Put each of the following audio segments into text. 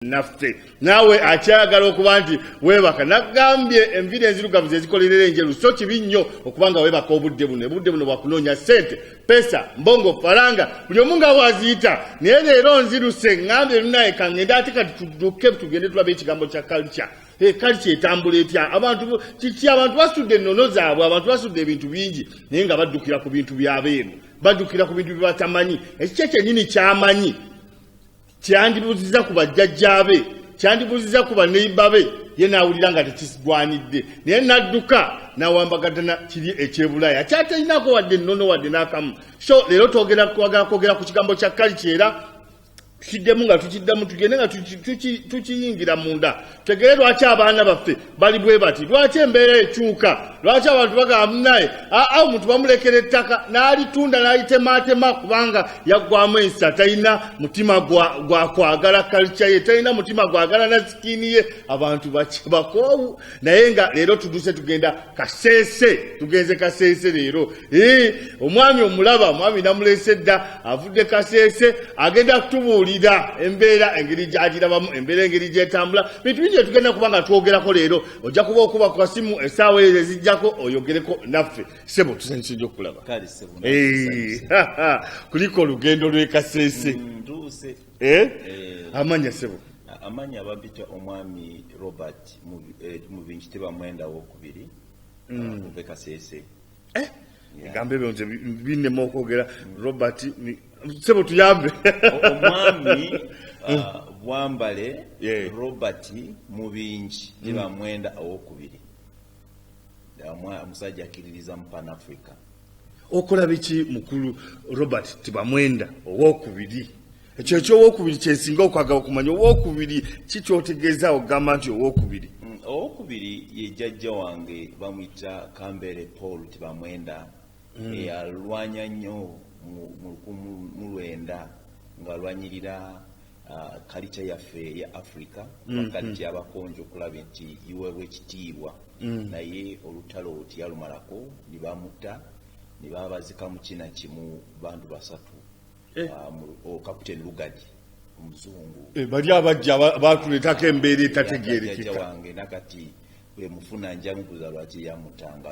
naffe nawe akyagala okuba nti weebaka nagambye enviri enzirugavu zezikolerera enjeru so kibi nnyo okubanga weebaka obudde buno bwakunoonya ssente pesa mbongo faranga buli omu nga bwaziyita naye leero nziruse ngambye lunaye kangende ate kati tudduke tugende tulabe ekigambo kya culture culture etambula etya abantu basudde ennono zaabwe abantu basudde ebintu bingi naye nga baddukira ku bintu byabeeru baddukira ku bintu byebatamanyi ekikyo kyennyini kyamanyi kyandibuziza ku bajjajjaabe kyandibuziza ku baneiba be ye naawulira nga tekigwanidde naye nadduka nawambagadana kiri ekyebulaya kyatalinako wadde ennono wadde n'akamu so leero twagala kwogera ku kigambo kya culture era kiddemu nga tukiddamu tugende nga tukiyingira munda tegere lwaki abaana baffe bali bwe bati lwaki embeera ekyuka lwaki abantu bagamba naye omuntu bamulekera ettaka n'alitunda n'alitemaatema kubanga yaggwamu ensa talina mutima gwa kwagala culture ye talina mutima gwagala na sikini ye abantu bakoowu naye nga leero tuduse tugenda tugenze Kaseese leero omwami omulaba omwami namulese dda avudde Kaseese agenda kutubuulira embeera engeri gyagirabamu embeera engeri gyetambula bintu bingi tugenda kubanga twogerako leero ojja kuba okuba ku kasimu essaawa ezo ezijjako oyogereko naffe sebo tusanyusidde okulaba kuliko olugendo lw'e Kaseese amanya sebo amanya bampita omwami Robert mu bingi tebamwenda wokubiri kuve Kaseese egambo ebyo nze binnema okwogera Robert sebo tuyambe omwami Bwambale Robert Mubingi tebamwenda owokubiri omusajja akkiririza mu Pan Africa okola biki mukulu Robert tebamwenda owokubiri ekyo ekyowokubiri kyensinga okwagala okumanya owokubiri kikyotegeeza ogamba nti owokubiri owokubiri ye jjajja wange bamuyita Kambere Paul tebamwenda eyalwanya nnyo mu lwenda ng'alwanyirira culture yaffe ya Africa wakati abakonjo okulaba nti iweebwa ekitiibwa naye olutalo tiyalumalako ne bamutta ne babazika mu kina kimu bandu basatu Captain Lugadi omuzungu bali abajja batuleetako embeera etategeerekeka wange nakati we mufuna njamuguza lwaki yamutanga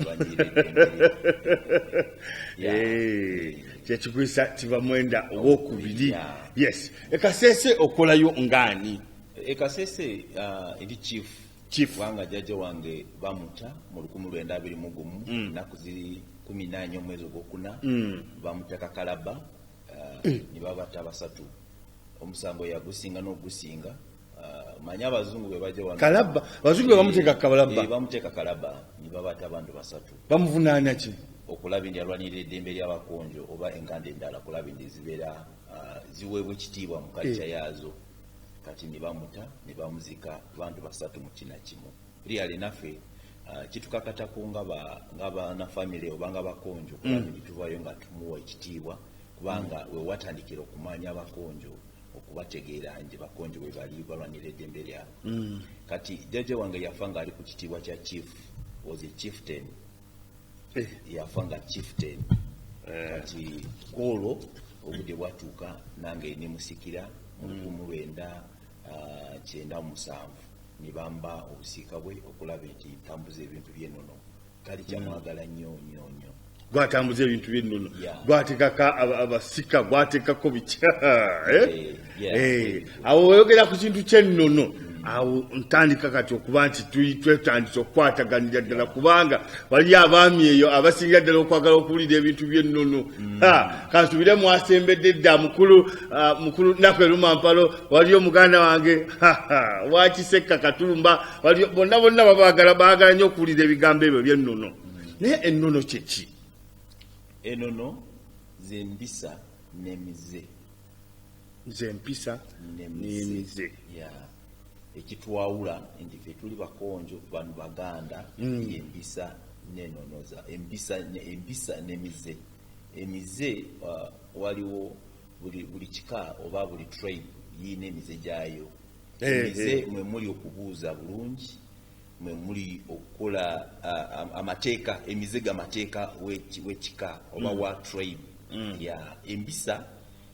kyekigwisa tibamwenda owokubiri yes Kaseese okolayo ngaani Kaseese ndi chief wanga jjajja wange bamuta mu 1921 naku ziri 18 omwezi ogwokuna bamuta Kakalaba ne babata basatu omusango yagusinga n'ogusinga manya abazungu be bajja wange Kalaba abazungu bamuteeka Kalaba bamuteeka Kalaba ne babata abantu basatu bamuvunaanya ki okulaba ndi alwanirira eddembe ly'abakonjo oba enkanda endala kulaba ndi zibeera ziweebwa ekitiibwa mu culture yaazo kati ne bamuta ne bamuzika bantu basatu mu kina kimu really naffe kitukakatako ng'abaana family oba ng'abakonjo kulaba ndi tuvaayo nga tumuwa ekitiibwa kubanga we watandikira okumanya abakonjo okubategeera nje bakonjo bwe bali balwanira eddembe lyabwe kati jjajja wange yafa ng'ali ku kitiibwa kya chief was a chieftain yafa nga chieftain kati olwo obudde bwatuuka nange ne musikira mu 1997 ne bamba obusiika bwe okulaba nti tambuza ebintu by'ennono kali kyamwagala nnyo gwatambuza ebintu by'ennono gwateekaka abasika gwateekako bikya awo oyogera ku kintu ky'ennono awo ntandika kati okuba nti twetandise okukwataganira ddala kubanga wali abaami eyo abasingira ddala okwagala okuwulira ebintu by'ennono kansubire mwasembedde dda mukulu Naku Erumampalo waliyo muganda wange Wakisekka Katulumba bonna baagala nnyo okuwulira ebigambo ebyo by'ennono naye ennono kyeki enono zembisa nemize zempisa nemize ekitwawula nti ffe tuli bakonjo bano baganda embisa nenonoza embisa nemize emize waliwo buli kika oba buli tribe yina emize gyayo emize mwe muli okubuuza bulungi mwe muli okukola amateeka emizega amateeka w'ekika oba wa tribe ya embisa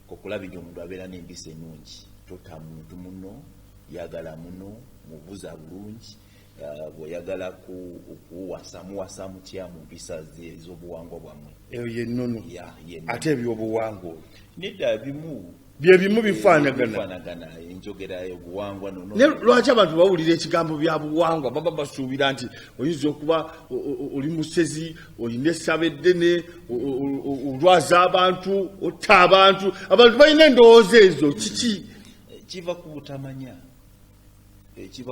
kokulaba nti omuntu abeera n'embisa ennungi tota muntu muno yagala muno mubuza bulungi bw'oyagala muwasa mutya mu mpisa ez'obuwangwa bwammwe eyo yennono ate ebyobuwangwa nedda bimu bye bimu bifaanagana enjogera y'obuwangwa ne lwaki abantu bawulira ekigambo bya buwangwa baba basuubira nti oyinza okuba oli musezi olina essaba eddene olwaza abantu otta abantu balina endowooza ezo kiki kiva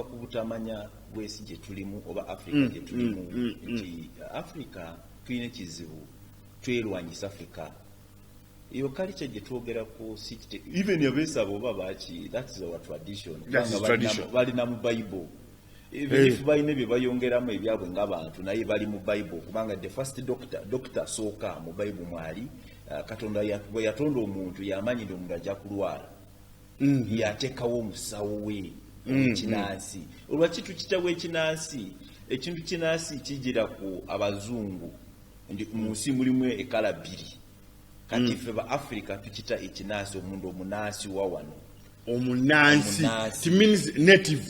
ku butamanya bw'ensi gye tulimu oba Afrika gye tulimu nti Afrika tulina ekizibu twerwanyisa Afrika iyo culture gye twogerako even abeesaba oba baki that's our tradition balina mu Bible even if balina bye bayongeramu ebyabwe ng'abantu naye bali mu Bible kubanga the first doctor sooka mu Bible mwali Katonda bwe yatonda omuntu yamanyi nti omuntu ajja kulwala yateekawo omusawo we ekinansi olwaki tukitawo ekinansi ekintu kinansi kijira ku abazungu mu nsi mulimu ekala bbiri kati ffe ba Africa tukita ekinansi omuntu omunansi wa wano omunansi it means native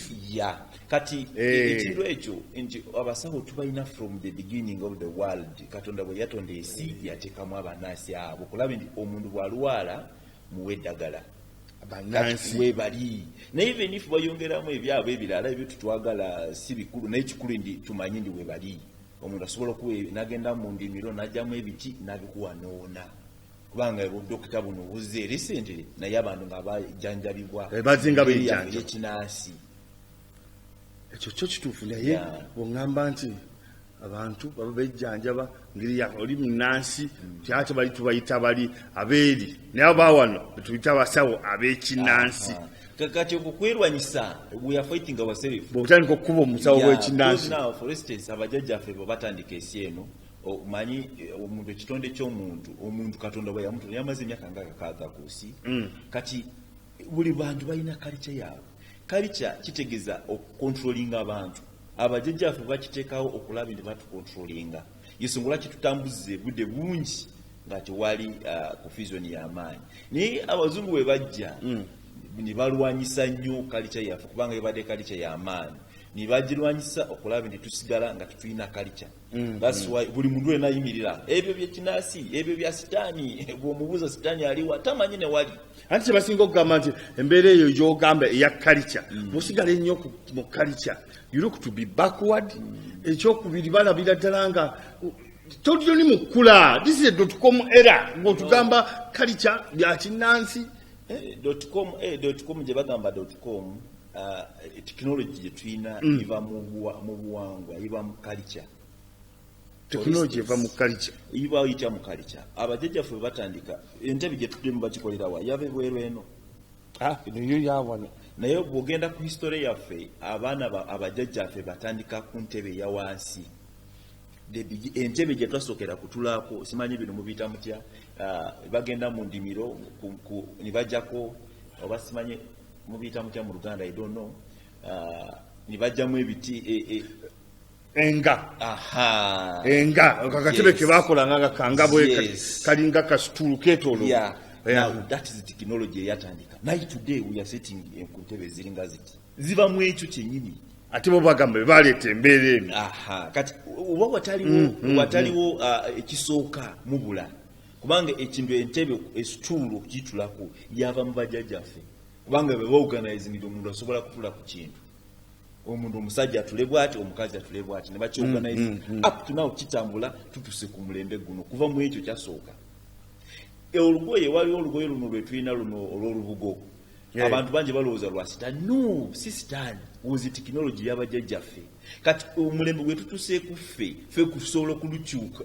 kati ekintu ekyo nti abasawo tubalina from the beginning of the world Katonda bwe yatonda ensi yateekamu abanansi abo kulaba nti omuntu bw'alwala muwe eddagala we bali naye even if bayongeramu ebyabo ebirala ebyo tutwagala si bikulu naye kikulu ndi tumanyi ndi we bali omuntu asobola nagenda mu ndimiro najjamu ebiti nabikuwa noona kubanga obudokita buno buzze recently naye abantu nga bajjanjabibwa bazinga bejjanja ekinansi ekyo kyo kituufu naye bw'oŋŋamba nti abantu baba bejjanjaba ngeri oli munansi kyate bali tubayita bali abeeri naye abawano tuyita abasawo ab'ekinansi kakati okukwerwanyisa we are fighting ourselves bw'otandika okukuba omusawo w'ekinansi now for instance abajjajjaffe bwe batandika ensi eno omanyi omuntu ekitonde ky'omuntu omuntu Katonda bwe yamutonda yamaze emyaka nga 6 ku nsi kati buli bantu balina culture yaabwe culture kitegeeza okukontrolinga abantu abajjajjaffe bakiteekawo okulaba nti batukontrolinga yesongola kitutambuze budde bungi nga tewali confusion y'amaanyi naye abazungu bwe bajja ne balwanyisa nnyo culture yaffe kubanga ebadde culture y'amaanyi ne bagirwanyisa okulaba nti tusigala nga tetulina culture that's why buli muntu wena ayimirira ebyo byekinasi ebyo bya sitaani bw'omubuuza sitaani aliwa tamanyi ne wali anti kyebasinga okugamba nti embeera eyo gy'ogamba eya culture bw'osigala ennyo mu culture you look to be backward ekyokubiri balabira ddala nga tolioni mukula this is a .com era ng'otugamba culture bya kinnansi .com gye bagamba .com technology gye tulina iva mu buwangwa iva mu culture technology eva mu culture iba oyita mu culture abajjajjaffe bwe batandika entebe gye tuddemu bakikolera wa yave bweru eno niyo yawano naye bw'ogenda ku history yaffe abaana abajjajjaffe batandika ku ntebe ya wansi entebe gye twasookera kutulako simanyi bino mubiyita mutya bagenda mu ndimiro ne bajjako oba simanyi mubiyita mutya mu Luganda I don't know ne bajjamu ebiti enga akatebe ke bakolanga gakanga bwe kalinga kasitulu ketolo now that is the technology yatandika naye today we are sitting ku ntebe ziringa ziti ziba mu ekyo kyennyini ate bo bagamba baleeta embeera eno kati oba wataliwo ekisooka mubula kubanga ekintu entebe esituulu okugitulako yava mu bajjajjaffe kubanga be baorganizingira omuntu asobola kutula ku kintu omuntu omusajja atule bwati omukazi atule bwati ne bakyorganize up to now kitambula tutuse ku mulembe guno kuva mu ekyo kyasooka olugoye waliwo olugoye luno lwe tulina luno olw'olubugo abantu bangi balowooza lwa sitaani no si sitaani wozi tekinologi y'abajjajjaffe kati omulembe gwe tutuseeku ffe kusobola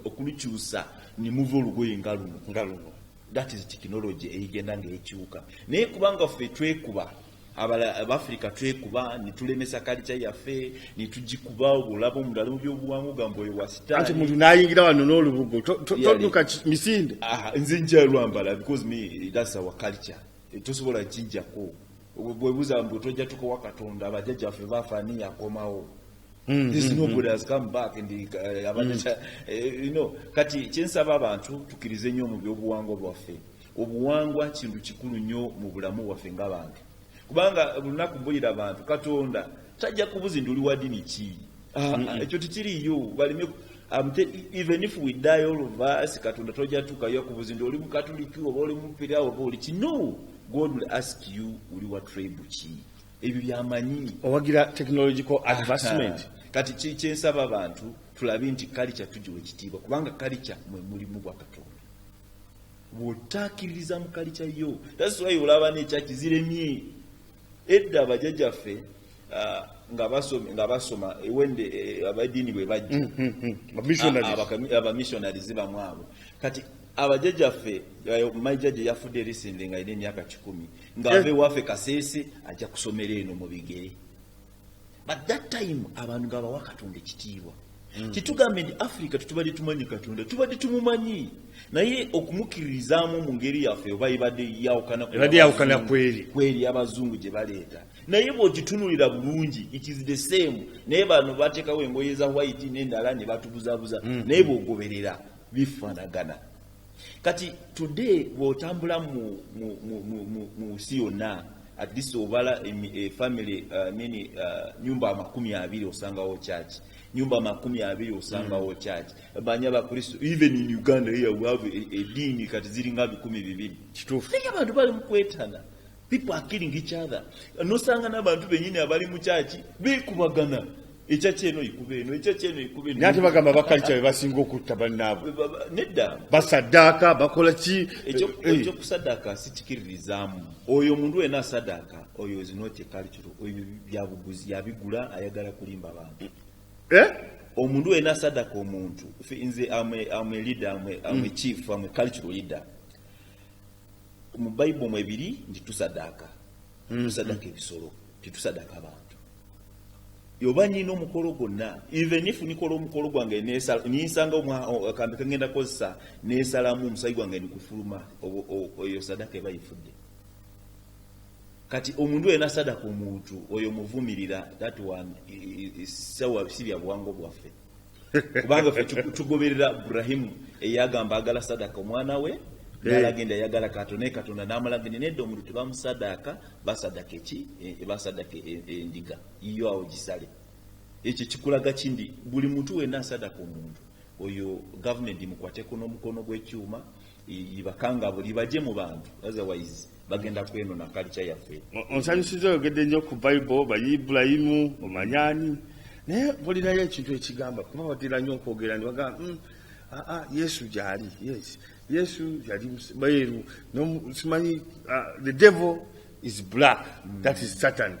okulukyusa ne muva olugoye nga luno that is technology eyigenda ng'ekyuka naye kubanga ffe twekuba abafrika twekuba nitulemesa culture yaffe nitugikuba olaba omulala mu byobuwangwa ogamba oyo wa sitaani ati muntu n'ayingira wano n'olubugo toduka misinde nze njalwambala because me that's our culture tosobola kijjako bwebuuza mbu tojja tukowa Katonda abajjajjaffe baafaani yakomawo this nobody has come back and you know kati kyensaba abantu tukirize nnyo mu byobuwangwa bwaffe obuwangwa kintu kikulu nnyo mu bulamu bwaffe ng'abantu kubanga lunaku mbulira abantu Katonda tajja kubuzi nduli wa dini ki ekyo tikiriyo balime even if we die all of us Katonda tojja tukayo kubuzi ndoli mu Katoliki oba oli mu Pira oba oli ki no God will ask you uli wa tribe ki ebyo byamanyi owagira technological advancement kati kyensaba abantu tulabe nti culture tugiwe ekitiibwa kubanga culture mwe mulimu gwa Katonda bw'otakkiririza mu culture yo that's why olaba n'ekyakiziremye edda abajjajjaffe nga basoma wende abadini bwe bajja abamissionaries bamu abo kati abajjajjaffe majjajja yafudde recently nga ine emyaka 10 ng'ave waffe Kasese ajja kusomera eno mu bigere but that time abantu nga bawa Katonda ekitiibwa kitugambe nti Africa tutubadde tumanyi Katonda tubadde tumumanyi naye okumukkiririzaamu mu ngeri yaffe oba ibadde yawukana kweri abazungu gye baleeta naye bw'ogitunulira bulungi it is the same naye bano bateekawo engoye za white n'endala ne batubuzabuza naye bw'ogoberera bifaanagana kati today bw'otambula mu nsi yonna at least obala family nyumba 20 osangawo church nyumba 20 osangawo church banya ba Kristo even in Uganda here we have a dini kati ziringa 12 kitufu naye abantu bali mu kwetana people are killing each other nosanga n'abantu benyine abali mu church bikubagana ekyacheno ikubeno ekyacheno ikubeno nyati bagamba bakalicha basinga okutta bannaabo nedda basadaka bakola ki ekyo kusadaka sitikiririzaamu oyo mundu ena sadaka oyo is not a culture oyo byabuguzi yabigula ayagala kulimba abantu omundu ena sadaka omuntu nze ame leader ame chief ame cultural leader mu Bible mu ebiri ndi tusadaka tusadaka ebisolo titusadaka abantu yoba nyina omukolo gonna even if nikola omukolo gwange ninsanga akambe kangenda kozesa nesalamu omusayi gwange nikufuluma oyo sadaka eba yifudde kati omundu ena sadaka omuntu oyo muvumirira that one sawa sibya bwango bwaffe kubanga ffe tugoberera Ibrahim eyagamba agala sadaka omwana we nalagenda yagala Katonda n'amulagenda nedda omuntu tebamusadaka basadaka eki basadaka endiga iyo awo gisale ekyo kikulaga kindi buli muntu wena asadaka omuntu oyo government mukwateko n'omukono gw'ekyuma ibakanga buli baje mu bantu otherwise bagenda kweno na culture yaffe onsanyusiza oyogedde nnyo ku Bible ba Ibrahimu omanyani naye bulirayo ekintu ekigamba kuba watera nnyo okwogera ndi bagamba Yesu gyali Yesu yali bayeru no simanyi the devil is black that is Satan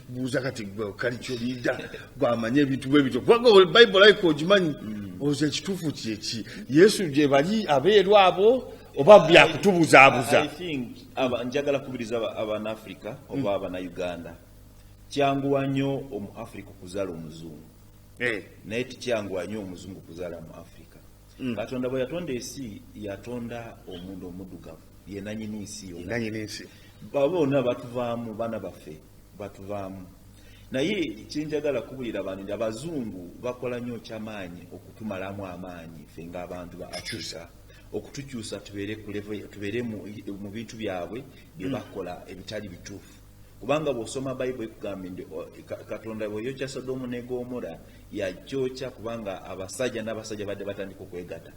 buza kati kalicho lida gwamanye ebintu bwebito kubanga Bible like ogimanyi oze kitufu kyeki Yesu gye bali abeeru abo oba bya kutubuzabuza I think njagala kubiriza abana Africa oba abana Uganda kyanguwa nnyo omu Africa kuzala omuzungu naye tikyanguwa nnyo omuzungu kuzala mu Africa Katonda bwe yatonda ensi yatonda omundu omuddugavu yenanyini nsi yonna bonna batuvaamu baana baffe batuvaamu naye kyenjagala kubulira abantu abazungu bakola nnyo kyamaanyi okutumalamu amaanyi ffe ng'abantu ba Africa okutukyusa tubeere mu bintu byabwe bye bakola ebitali bituufu kubanga bw'osoma Bible ekugamba nti Katonda bw'eyokya Sodomu ne Gomora yakyokya kubanga abasajja n'abasajja badde batandika okwegatta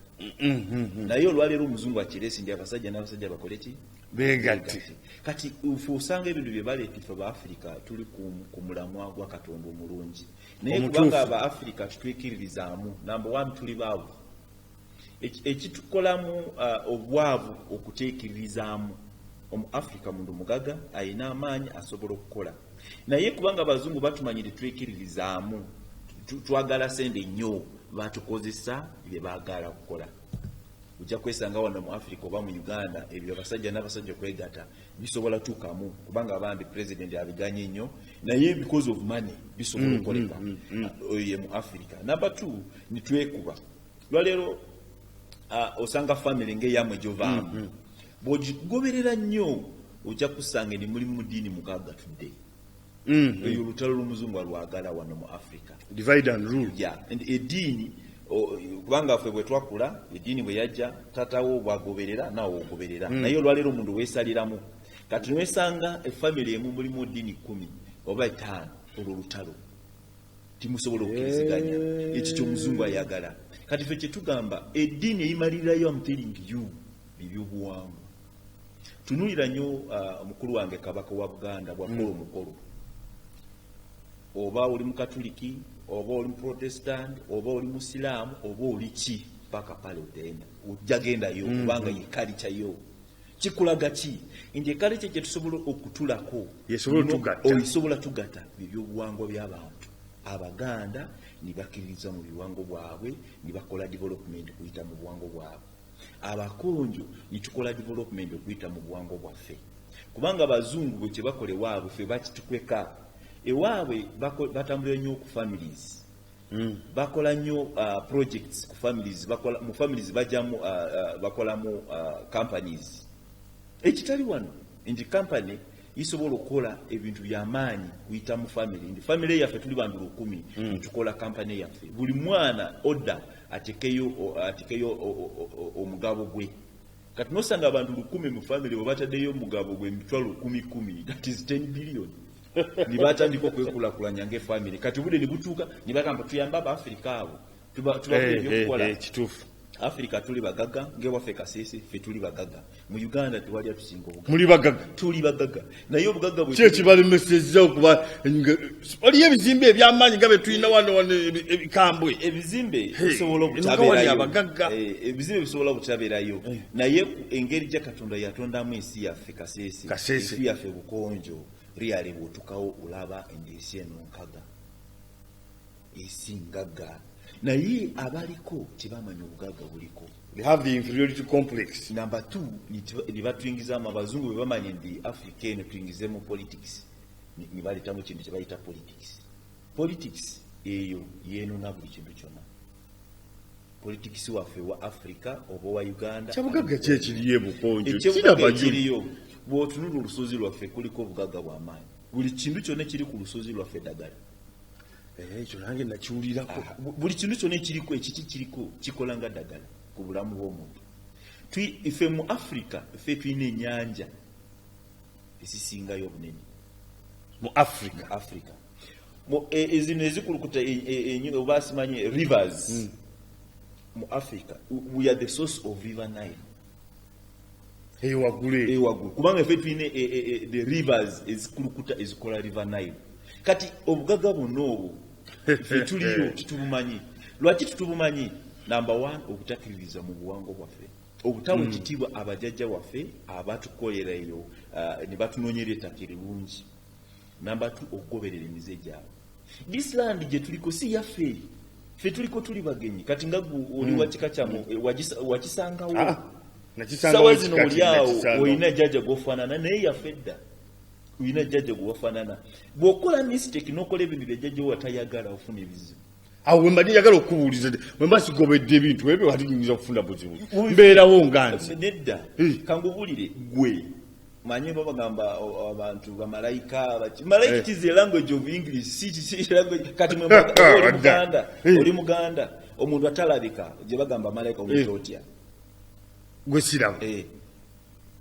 naye olwaleero omuzungu akiresi ndi abasajja n'abasajja bakole ki beegatte kati usanga ebintu bye baleeta ffe Abafrika tuli ku mulamwa gwa Katonda omulungi naye kubanga Abafrika tutwikiririzaamu number 1 tuli baavu ekitukolamu obwavu okuteekirizaamu omu Africa mundu mugaga ayina amaanyi asobola okukola naye kubanga abazungu batumanyire twekiririzaamu twagala sente nnyo batukozesa bye baagala okukola ujja kwesanga wano mu Africa oba mu Uganda ebyo abasajja n'abasajja kwegatta bisobola tukamu kubanga abandi president abiganye nnyo naye because of money bisobola okukolebwa oye mu Africa number 2 nitwekuba lwaleero osanga family ng'eyamwe gyovaamu bw'ogigoberera nnyo ojja kusanga ni muli mu ddiini mukaaga tudde eyo olutalo lw'omuzungu alwagala wano mu Africa divide and rule eddiini kubanga ffe bwe twakula eddiini bwe yajja tatawo bwagoberera nawe ogoberera naye olwaleero omuntu weesaliramu kati nwesanga efamily emu mulimu dini 10 oba 5 olutalo timusobola okkiriziganya ekyo ky'omuzungu ayagala kati ffe kyetugamba eddiini eyimalirirayo amuteringiyu bibyobuwangwa tunulira nnyo mukulu wange kabaka wa Buganda bwakola omukolo oba oli mukatuliki oba oli muprotestant oba oli musiraamu oba oli ki paka pale utenda ojja gendayo kubanga ye culture yo kikulaga ki nti culture kye tusobola okutulako oyisobola tugata bibyobuwangwa by'abantu Abaganda nibakkiririza mu biwango bwabwe nibakola development kuyita mu buwango bwabwe abakonjo nitukola development okuyita mu buwango bwaffe kubanga abazungu bwe kye bakole waabwe ffe bakitukweka ewaabwe batambula nnyo ku families bakola nnyo projects ku families bakola mu families bajamu bakola mu companies ekitali wano nti company isobola okukola ebintu by'amaanyi kuyita mu family ndi family yaffe tuli bandu 10 tukola company yaffe buli mwana order atekeyo omugabo gwe kati nosanga abantu 10 mu family babataddeyo omugabo gwe mitwalo 10 that is 10 billion nibatandika okwekulakulanya ng'efamily kati bude nibutuuka nibagamba tuyamba Abafrika abo tubakukola kituufu Africa tuli bagaga ngewaffe Kasese ffe tuli bagaga mu Uganda tewali atusinga obugaga muli bagaga tuli bagaga naye obugaga bwe kye kibali message okuba oli ebizimbe eby'amaanyi gabe tulina wano ebikambwe ebizimbe bisobola okutaberayo ebizimbe bisobola okutaberayo naye engeri gya Katonda yatondamu ensi yaffe Kasese ensi yaffe Bukonjo really bwotukawo olaba ensi eno nkaga ensi ngaga naye abaliko tebamanya obugagga buliko they have the inferiority complex number 2 ni batuyingizaamu abazungu bwe bamanya ndi Africa eno tuyingizemu politics ni baletamu kintu kye bayita politics eyo yeenona buli kintu kyonna politics waffe wa Africa oba wa Uganda kyabugagga kyekiriye Bukonjo kirabakiriyo bw'otunula olusozi lwaffe kuliko obugagga bw'amaanyi buli kintu kyonna kiri ku lusozi lwaffe ddagala ekyo nange nakiwulirako buli kintu kyonna ekiriko ekiki kiriko kikola nga ddagala ku bulamu bw'omuntu ife mu Africa ife tulina ennyanja ezisingayo obunene mu Africa ezino ezikulukuta oba asimanyi rivers mu Africa we are the source of river Nile ewagulu kubanga ife tulina the rivers ezikulukuta ezikola river Nile kati obugagga buno obwo ffe tuliyo tutubumanyi lwaki tutubumanyi number 1 obutakkiririza mu buwango bwaffe obutawa ekitiibwa abajjajja waffe abatukolerayo ne batunoonyera ettaka erirungi number 2 okugoberera emize gyabwe this land gye tuliko si yaffe ffe tuliko tuli bagenyi kati nga oli wakika kyamu wakisangawo sawa zino oli awo olina jjajja gwofaanana naye yaffe dda uyina jjajja gwewafaanana bw'okola mistake n'okola ebintu bya jjajja watayagala ofuna ebizibu awo wemba njagala okubuuliza wemba sigobedde ebintu ebyo wali nyinza okufuna buzibu mbeerawo nganzi nedda kangubulire gwe manyi bagamba abantu bamalayika malayika is a language of English si language kati oli Muganda omuntu atalabika gye bagamba malayika omuntu otya gwe siraba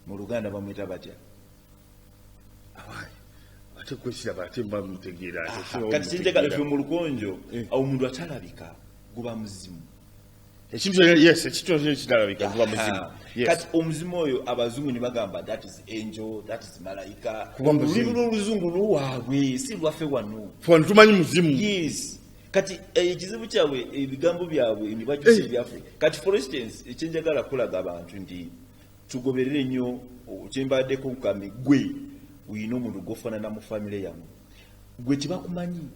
mu Luganda bamwita batya kati kinjagala ffe mu Lukonjo awo omuntu atalabika guba muzimu ekintu ekiralabika guba muzimu kati omuzimu oyo abazungu ne bagamba that is angel that is malayika olulimi lw'oluzungu lwaabwe si lwaffe wano tumanyi muzimu yes kati ekizibu kyabwe ebigambo byabwe nibagisa ebyaffe kati for instance ekyenjagala kulaga abantu nti tugoberere nnyo kyembaddeko nkambi gwe uyina omuntu gwofaanana mu famire yamu gwe kibakumanyi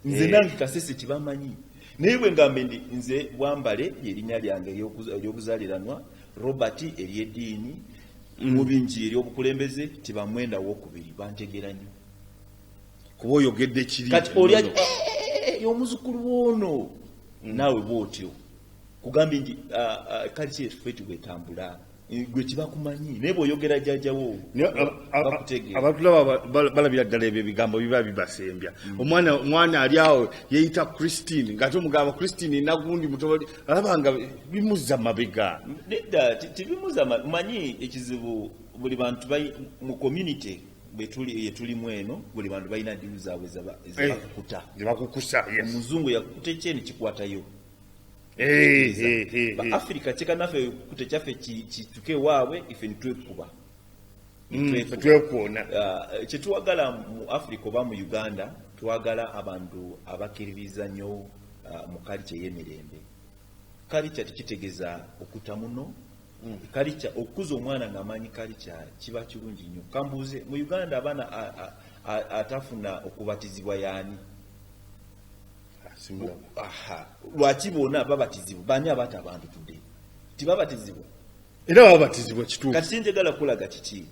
nze nange Kasese kibamanyi naye bwe ngambe ndi nze Bwambale erinnya lyange ery'obuzaaliranwa Robert ery'eddiini mu bingi ery'obukulembeze tibamwenda wokubiri bantegera nnyo kuba oyogedde kiri kati oli y'omuzukulu w'ono naawe bw'otyo kugambye nti kali kyeffe bwetambula gwe kibakumanyi naye bw'oyogera jjajjawo bakutegeera abatulaba balabira ddala ebyo ebigambo biba bibasembya omwana ali awo yeeyita Christine ng'ate omugamba Christine nagundi mutoba alabanga bimuzza mabega nedda tibimuzza manyi ekizibu buli bantu mu community betuli mweno buli bantu balina ddiru zaabwe zebakukusa omuzungu yakukuta ekyeni kikwatayo Africa kyekanafe kute kyaffe kituke waabwe ife nitwekuba twekuona kyetuwagala mu Africa oba mu Uganda twagala abantu abakiririza nnyo mu kalicha y'emirembe. Kalicha tekitegeza okuta muno kalicha okuza omwana ng'amanyi kalicha kiba kirungi nnyo. Kambuuze mu Uganda abaana atafuna okubatizibwa yaani lwaki boona babatizibwa bani abaata abantu tudde tibabatizibwa era babatizibwa kituufu. Kati sinjagala kulaga kiki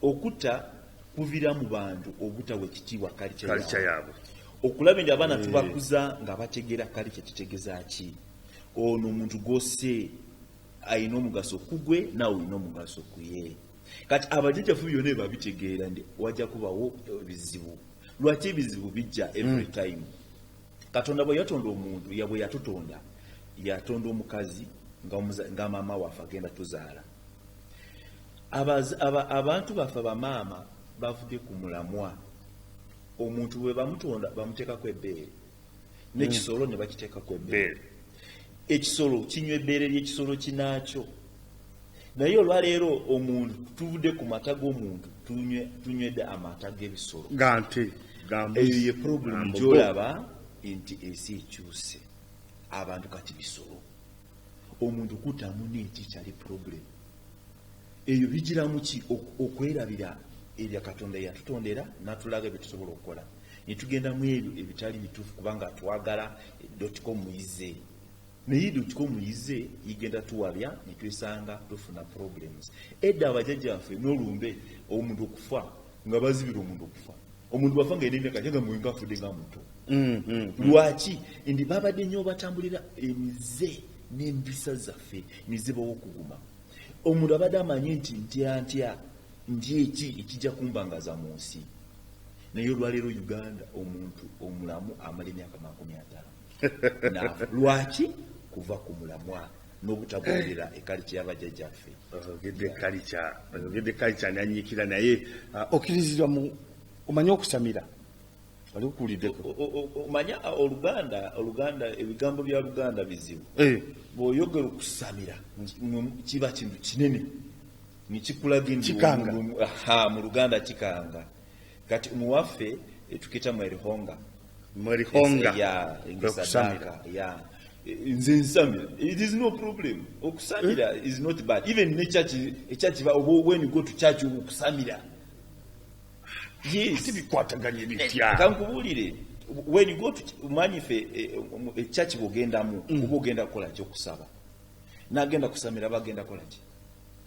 okuta kuvira mu bantu obutawa ekitiibwa kalicha yaabwe. Okulaba nti abaana tubakuza nga bategeera kalicha kitegeeza ki. Ono omuntu gose ayina omugaso kugwe nawe olina omugaso kuye. Kati abajjajjafu byonna babitegeera ndi wajja kubawo bizibu. Lwaki ebizibu bijja every time? Katonda bwe yatonda omuntu yabwe yatutonda yatonda omukazi nga maama waffe agenda tuzaala. Abantu baffe bamaama bavudde ku mulamwa. Omuntu bwe bamutonda bamuteekako ebbeere n'ekisolo ne bakiteekako ebbeere. Ekisolo kinywa ebbeere ly'ekisolo kinaakyo. Naye olwaleero omuntu tuvudde ku mata g'omuntu tunywedde amata g'ebisolo. Eyo ye problem gy'olaba nti ensi ekyuse. Abantu kati bisolo. Omuntu kutamu n'eki kyali problem. Eyo bijiramu ki okwerabira ebya Katonda yatutondera n'atulaga bye tusobola okukola. Ne tugenda mu ebyo ebitali bituufu kubanga twagala .com muyize. Naye .com muyize igenda tuwabya ne twesanga tufuna problems. Edda abajjajjaffe n'olumbe omuntu okufa nga bazibira omuntu okufa. Omuntu bafa nga eri emyaka jaga mwenga afudde nga muto. Lwaki ndi babadde nnyo batambulira emize n'embisa zaffe mizibu okuguma. Omuntu abadde amanyi nti ntya eki ekijja kumbangaza mu nsi. Naye olwaleero Uganda omuntu omulamu amala emyaka 50. Lwaki? Kuva ku mulamwa n'obutagoberera ekalicha y'abajjajjaffe. Ogedde kalicha nanyiikira naye okkirizibwa mu omanya okusamira. Wali okuwuliddeko omanya Oluganda ebigambo bya Luganda bizibu. Bw'oyogera okusamira kiba kintu kinene nikikulaga kikanga. Mu Luganda kikanga. Kati muwaffe tukita mwerihonga ya okusamira nze nsamira. It is no problem. Okusamira is not bad. Even in church when you go to church okusamira. Yes. Tibikwataganye bitya. Kankubulire when you go to manyife church bogendamu ubogenda kola kyo kusaba. Nagenda kusamira bagenda kola ki?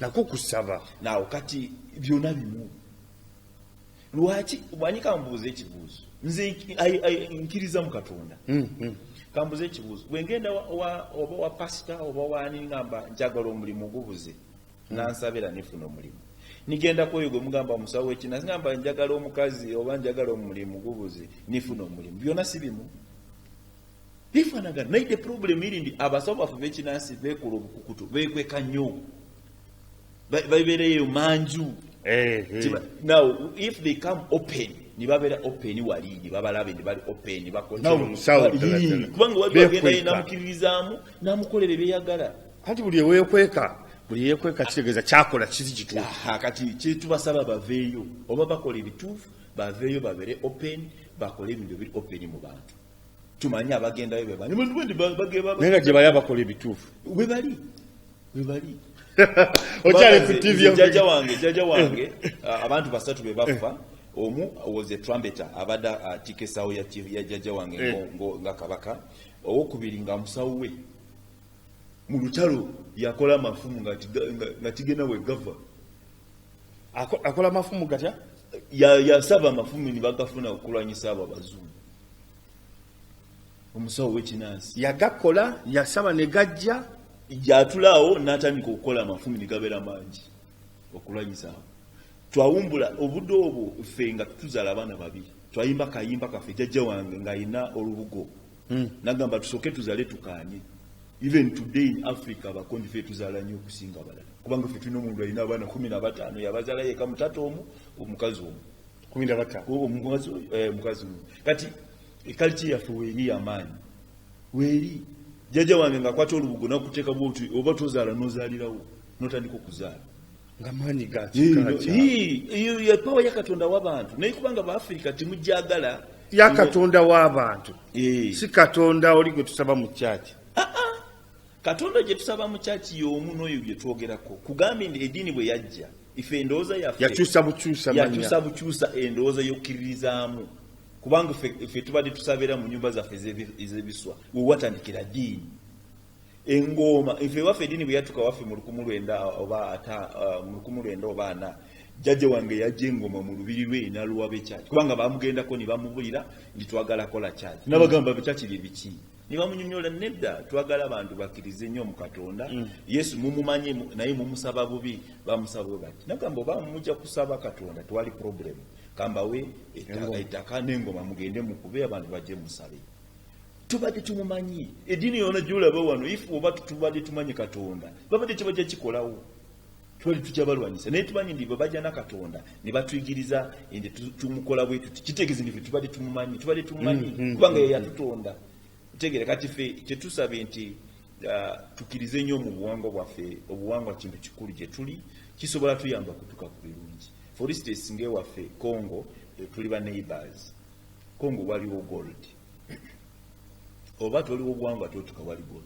Nako kusaba. Nawo kati byona bimu. Lwaki ubanyika mbuze ekibuzo. Nze nkiriza mu Katonda. Kambuze ekibuzo. Wengenda wa pastor oba wani ngamba njagala omulimu gubuze. Nansabira nifuna omulimu. Nigenda koyego mugamba musawo ekina ngamba njagala omukazi oba njagala omulimu gubuze nifuna omulimu. Byona sibimu. Bifanaga naye the problem iri ndi abasawo bafu bekinansi bekola obukukutu bekweka nnyo. Babeereyo manju. Now if they come open nibabera open wali nibabalabe nibali open bakontrol kubanga wali bagenda ina mukirizamu namukolere byeyagala. Kati buli yekweka kitegeza kyakola kizi kituufu. Kati kitubasaba baveeyo oba bakola ebituufu baveeyo babere open bakole ebintu biri open mu bantu. Tumanya abagenda bebe bani nenga gye bali abakola ebituufu we bali Ochale ku TV jaja wange abantu basatu be bafa. Omu was a trumpeter abada tikesawo ya jaja wange nga kabaka. Owokubiri nga musawo we mu lutalo yakola mafumu nga tigena we gava. Akola mafumu gatya? Yasaba mafumu ni bagafuna okulwanyisa abo abazungu. Omusawo w'ekinansi yagakola yasaba ne gajja jatulaawo n'atandika okukola amafumu ne gabeera mangi okulwanyisa abo. Twawumbula obudde obwo ffe nga tuzaala abaana babiri. Twayimba kayimba kaffe jjajja wange ng'ayina olubugo. Nagamba tusooke tuzale tukaanye. even today in Africa abakonji fe tuzaala nnyo okusinga abalala kubanga fe tulina omuntu alina abaana 15 yabazaala yeka mutata omu omukazi omu 15 omukazi omu kati culture yaffe weeri y'amaanyi weeri jjajja wange ng'akwata olubugo nakuteeka bwoti oba tozaala n'ozaalirawo n'otandika okuzaala ng'amaanyi gakyo pawa ya Katonda w'abantu naye kubanga Baafrika temujjagala ya Katonda w'abantu si Katonda oli gwe tusaba mu kyaki Katonda gye tusaba mu kyaki y'omu n'oyo gye twogerako kugambye eddiini bwe yajja ife endowooza yaffe yakyusa bukyusa endowooza y'okkiririzaamu kubanga ife tubadde tusabira mu nyumba zaffe ez'ebiswa wewatandikira ddiini engoma ife waffe eddiini bwe yatuka waffe mu 1900 oba 4 jjajja wange yajja engoma mu lubiri lwe n'aluwa b'ekyaki kubanga baamugendako ne bamubulira nti twagala kola kyaki n'abagamba bekyaki bye biki ne bamunyonyola nedda twagala abantu bakkirize nnyo mu Katonda Yesu mumumanyi naye mumusaba bubi bamusaba bati nagamba oba mujja kusaba Katonda twali problem kamba we ettaka n'engoma mugende mukube abantu bajje musabe tubadde tumumanyi eddiini yonna gy'olaba wano ifu oba tubadde tumanyi Katonda babadde tebajja kikolawo twali tukyabalwanyisa naye tumanyi ndi bwe bajja na Katonda ne batuyigiriza ende tumukola bwe tuti kitegeeze ndi tubadde tumumanyi kubanga ye yatutonda tegere kati ffe tetusabe nti tukirize nnyo mu buwangwa bwaffe obuwangwa kintu kikulu gye tuli kisobola tuyamba kutuka ku birungi for instance ng'ewaffe Congo tuli ba neighbors Congo waliwo gold oba toliwo obuwangwa totuka wali gold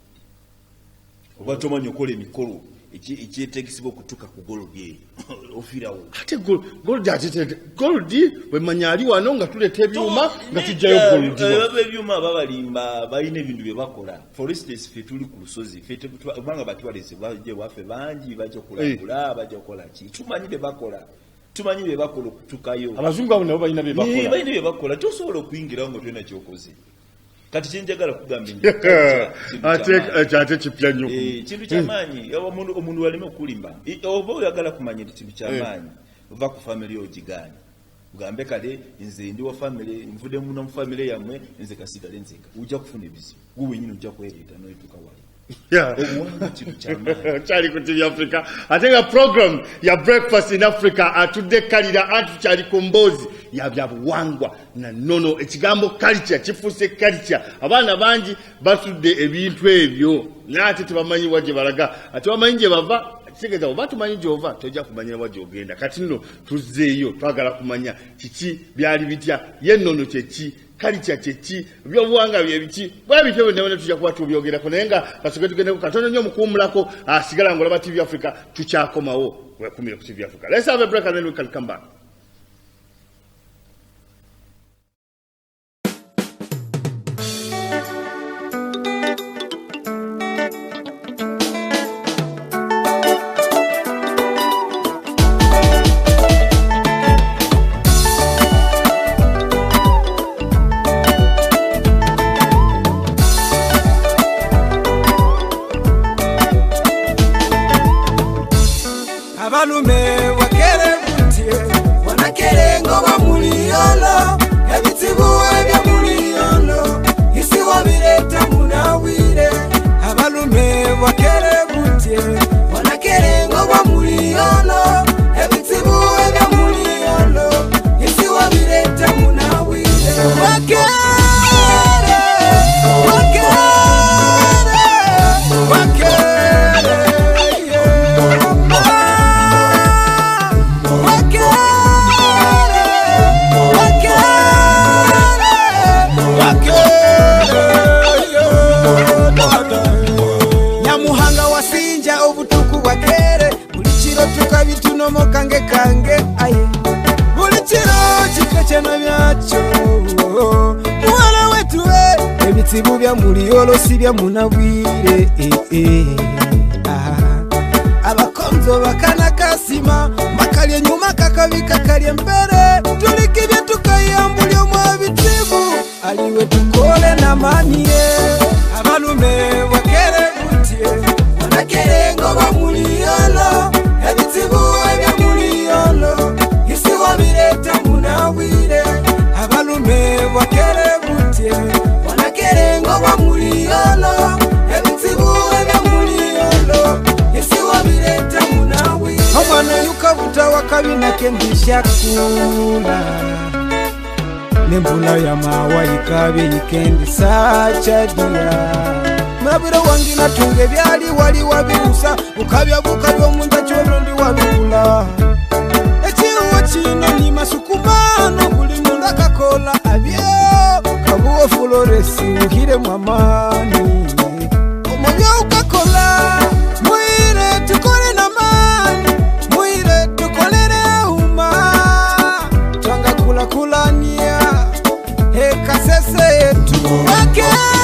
oba tomanyi okola emikolo ekyetegesibwa okutuka ku gold eyo ofirawo ate gold wemanya ali wano nga tuleta ebyuma nga tujjayo gold ebyuma babalimba balina ebintu bye bakola for instance fe tuli ku lusozi kubanga batwalese bajje waffe bangi bajja okulagula bajja okukola ki tumanyi bye bakola okutukayo abazungu abo nabo balina bye bakola tosobola okuyingirawo nga tolina kyokoze kati kyenjagala kugamba ate kipya nnyo kintu kyamaanyi omuntu waleme okulimba oba oyagala kumanya kintu kyamaanyi ova ku family ogigaanye ugambe kale nze ndi wa family nvudde muno mu family yammwe nze kasigale nzeka ujja kufuna ebizibu gwe wenyini ujja kwereeta n'oyetuka wali Chali ku TV Africa atenga program ya breakfast in Africa atudde kalira antu chali kombozi ya byabuwangwa na nono ekigambo culture kifuse culture abaana bangi batudde ebintu ebyo nate tubamanyi waje balaga ati bamanyi je bava kigeza oba tumanyi jova tojja kumanya waje ogenda kati nno tuzzeeyo twagala kumanya kiki byali bitya yennono kyeki culture kyeki byobuwanga byebiki bwa bityo ne tujja kuba tubyogerako naye nga kasoke tugende ku Katonda nnyo mukumulako asigala ngolaba TV Africa tukyakomawo wekumire ku TV Africa. Let's have a break and then we can come back. Abalume wakere butie wanakere ngoba muliyolo ebitibu ebya muliyolo isi wabireta munawire abalume wakere butie wanakere ngoba muliyolo ebitibu ebya muliyolo isi wabireta munawire wakere kange aye bulikiro kikecheno byacho mwana wetu ebitibu bya muliyolo si bya munabwire abakonzo bakana kasima makalye nyuma kakabika kalye mbere tulikibye tukayambulyo mu bitibu aliwe tukole na maniye abalume wakere butie wanakere ngoba muliyolo ebitibu ebya muliyolo isi wabireta munawire abalume wakere butie wanakere ngoba muliyolo ebitibu wikendi shakula nembula ya mawa ikabe wikendi sachadia mabiro wangi natunge byali wali wabirusa ukabya bukabyo munja chono ndi wabula echiwo chino ni masukumano buli mundu akakola abye kabuwe Floresi uhire mwamani omonyo ukakola muire tukole na mani muire tukolere uma twanga kula kulania kasese yetu wakere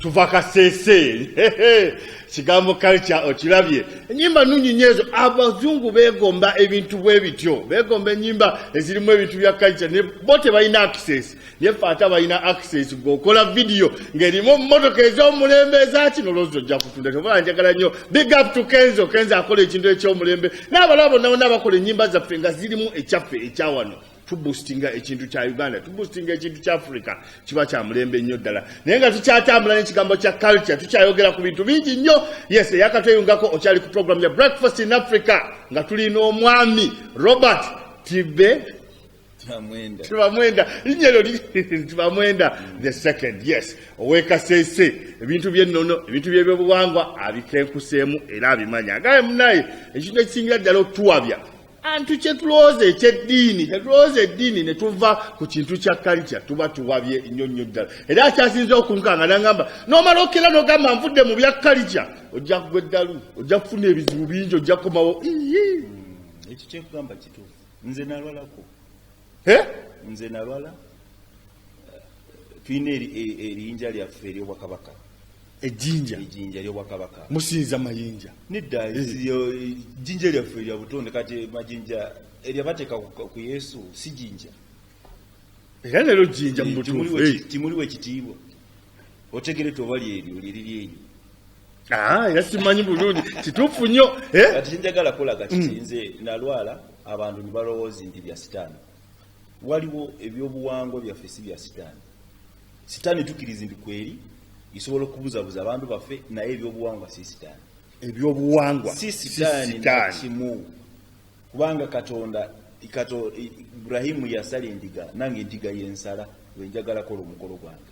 Tuvakasese kigambo culture okirabye enyimba nunyinyezo abazungu begomba ebintu bwebityo begomba enyimba ezirimu ebintu bya culture ne bote balina access ne fata balina access gokola video ngerimu motoka ez'omulembe ezakino lozo jja kutunda tobala njagala nnyo big up to Kenzo akola ekintu eky'omulembe n'abalabo nabo n'abakola enyimba zaffe nga zirimu ekyaffe ekyawano tuboostinga ekintu kya Uganda tuboostinga ekintu kya Africa kiba kya mulembe nnyo ddala naye nga tukyatambula n'ekigambo kya culture tukyayogera ku bintu bingi nnyo yes yakatweyungako okyali ku program ya Breakfast in Africa nga tulina omwami Robert Tibamwenda linyero Tibamwenda the second yes owekasese ebintu by'ennono ebintu by'ebyobuwangwa abikenkuseemu era abimanya agaye munaye ekintu ekisingira ddala otuwabya antu kyetulooza eddiini ne tuva ku kintu kya culture tuba tuwabye nnyo ddala era akyasinza okunkanga n'agamba n'omala okera n'ogamba nvudde mu bya culture ojja kugwa eddalu ojja kufuna ebizibu bingi ojja kukomawo ekyo kyekugamba kituufu nze nalwalako nze nalwala tulina eriyinja lyaffe ery'obwakabaka ejjinja ly'obwakabaka musinza mayinja nedda ejjinja lyaffe lya butonde kati majinja eryabateeka ku Yesu si jinja era lero jjinja mu butuufu timuliwo ekitiibwa otegere toba lyeryo liriri eryo era simanyi bulungi kituufu nnyo kati njagala kulaga kiti nze nalwala abantu ne balowooza nti bya sitaani waliwo ebyobuwangwa byaffe si bya sitaani tukkiriza nti kweri isobola okubuzabuza abantu baffe naye ebyobuwangwa si sitaani ebyobuwangwa si sitaani kimu kubanga Katonda Ibrahimu yasala endiga nange endiga yensala wenjagala kola omukolo gwange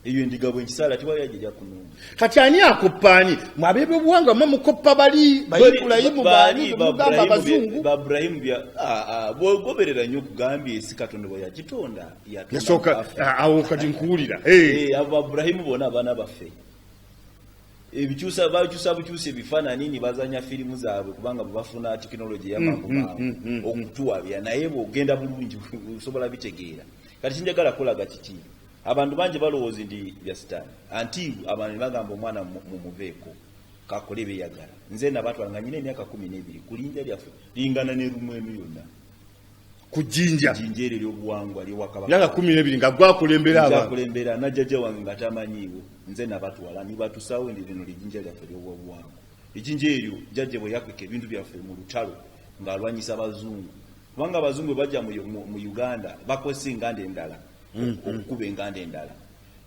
eyo endiga bwenkisala tiwali ajja kununga kati ani akoppaani mwabebe buwanga mukoppa bali Ibrahimu bali mugamba abazungu Ibrahimu bwogoberera nnyo okugambye esi Katonda bwe yagitonda yasooka awo kati nkuwulira abo Ibrahimu bona abaana baffe bakyusa bukyusa ebifaananyi ni bazanya firimu zaabwe kubanga bafuna tekinologi y'amagumango okutuwabya naye bw'ogenda bulungi osobola bitegeera kati kinjagala kulaga kiki abantu bangi balowooza ndi bya sitaani anti abantu bagamba omwana mumuveeko kakole beyagala nze nabatwala nyina emyaka 12 kulinja lyaffe lingana ne rumu emu yonna kujinja eryo ly'obuwangwa ly'ewakabaka myaka 12 nga gwakulembera najjajja wange nga tamanyiiwo nze nabatwala nibatusawo ndi lino lijinja lyaffe ly'obuwangwa ejinja eryo jjajja bwe yakweka ebintu byaffe mu lutalo ng'alwanyisa abazungu kubanga abazungu bajja mu Uganda bakozesa enganda endala okukuba enganda endala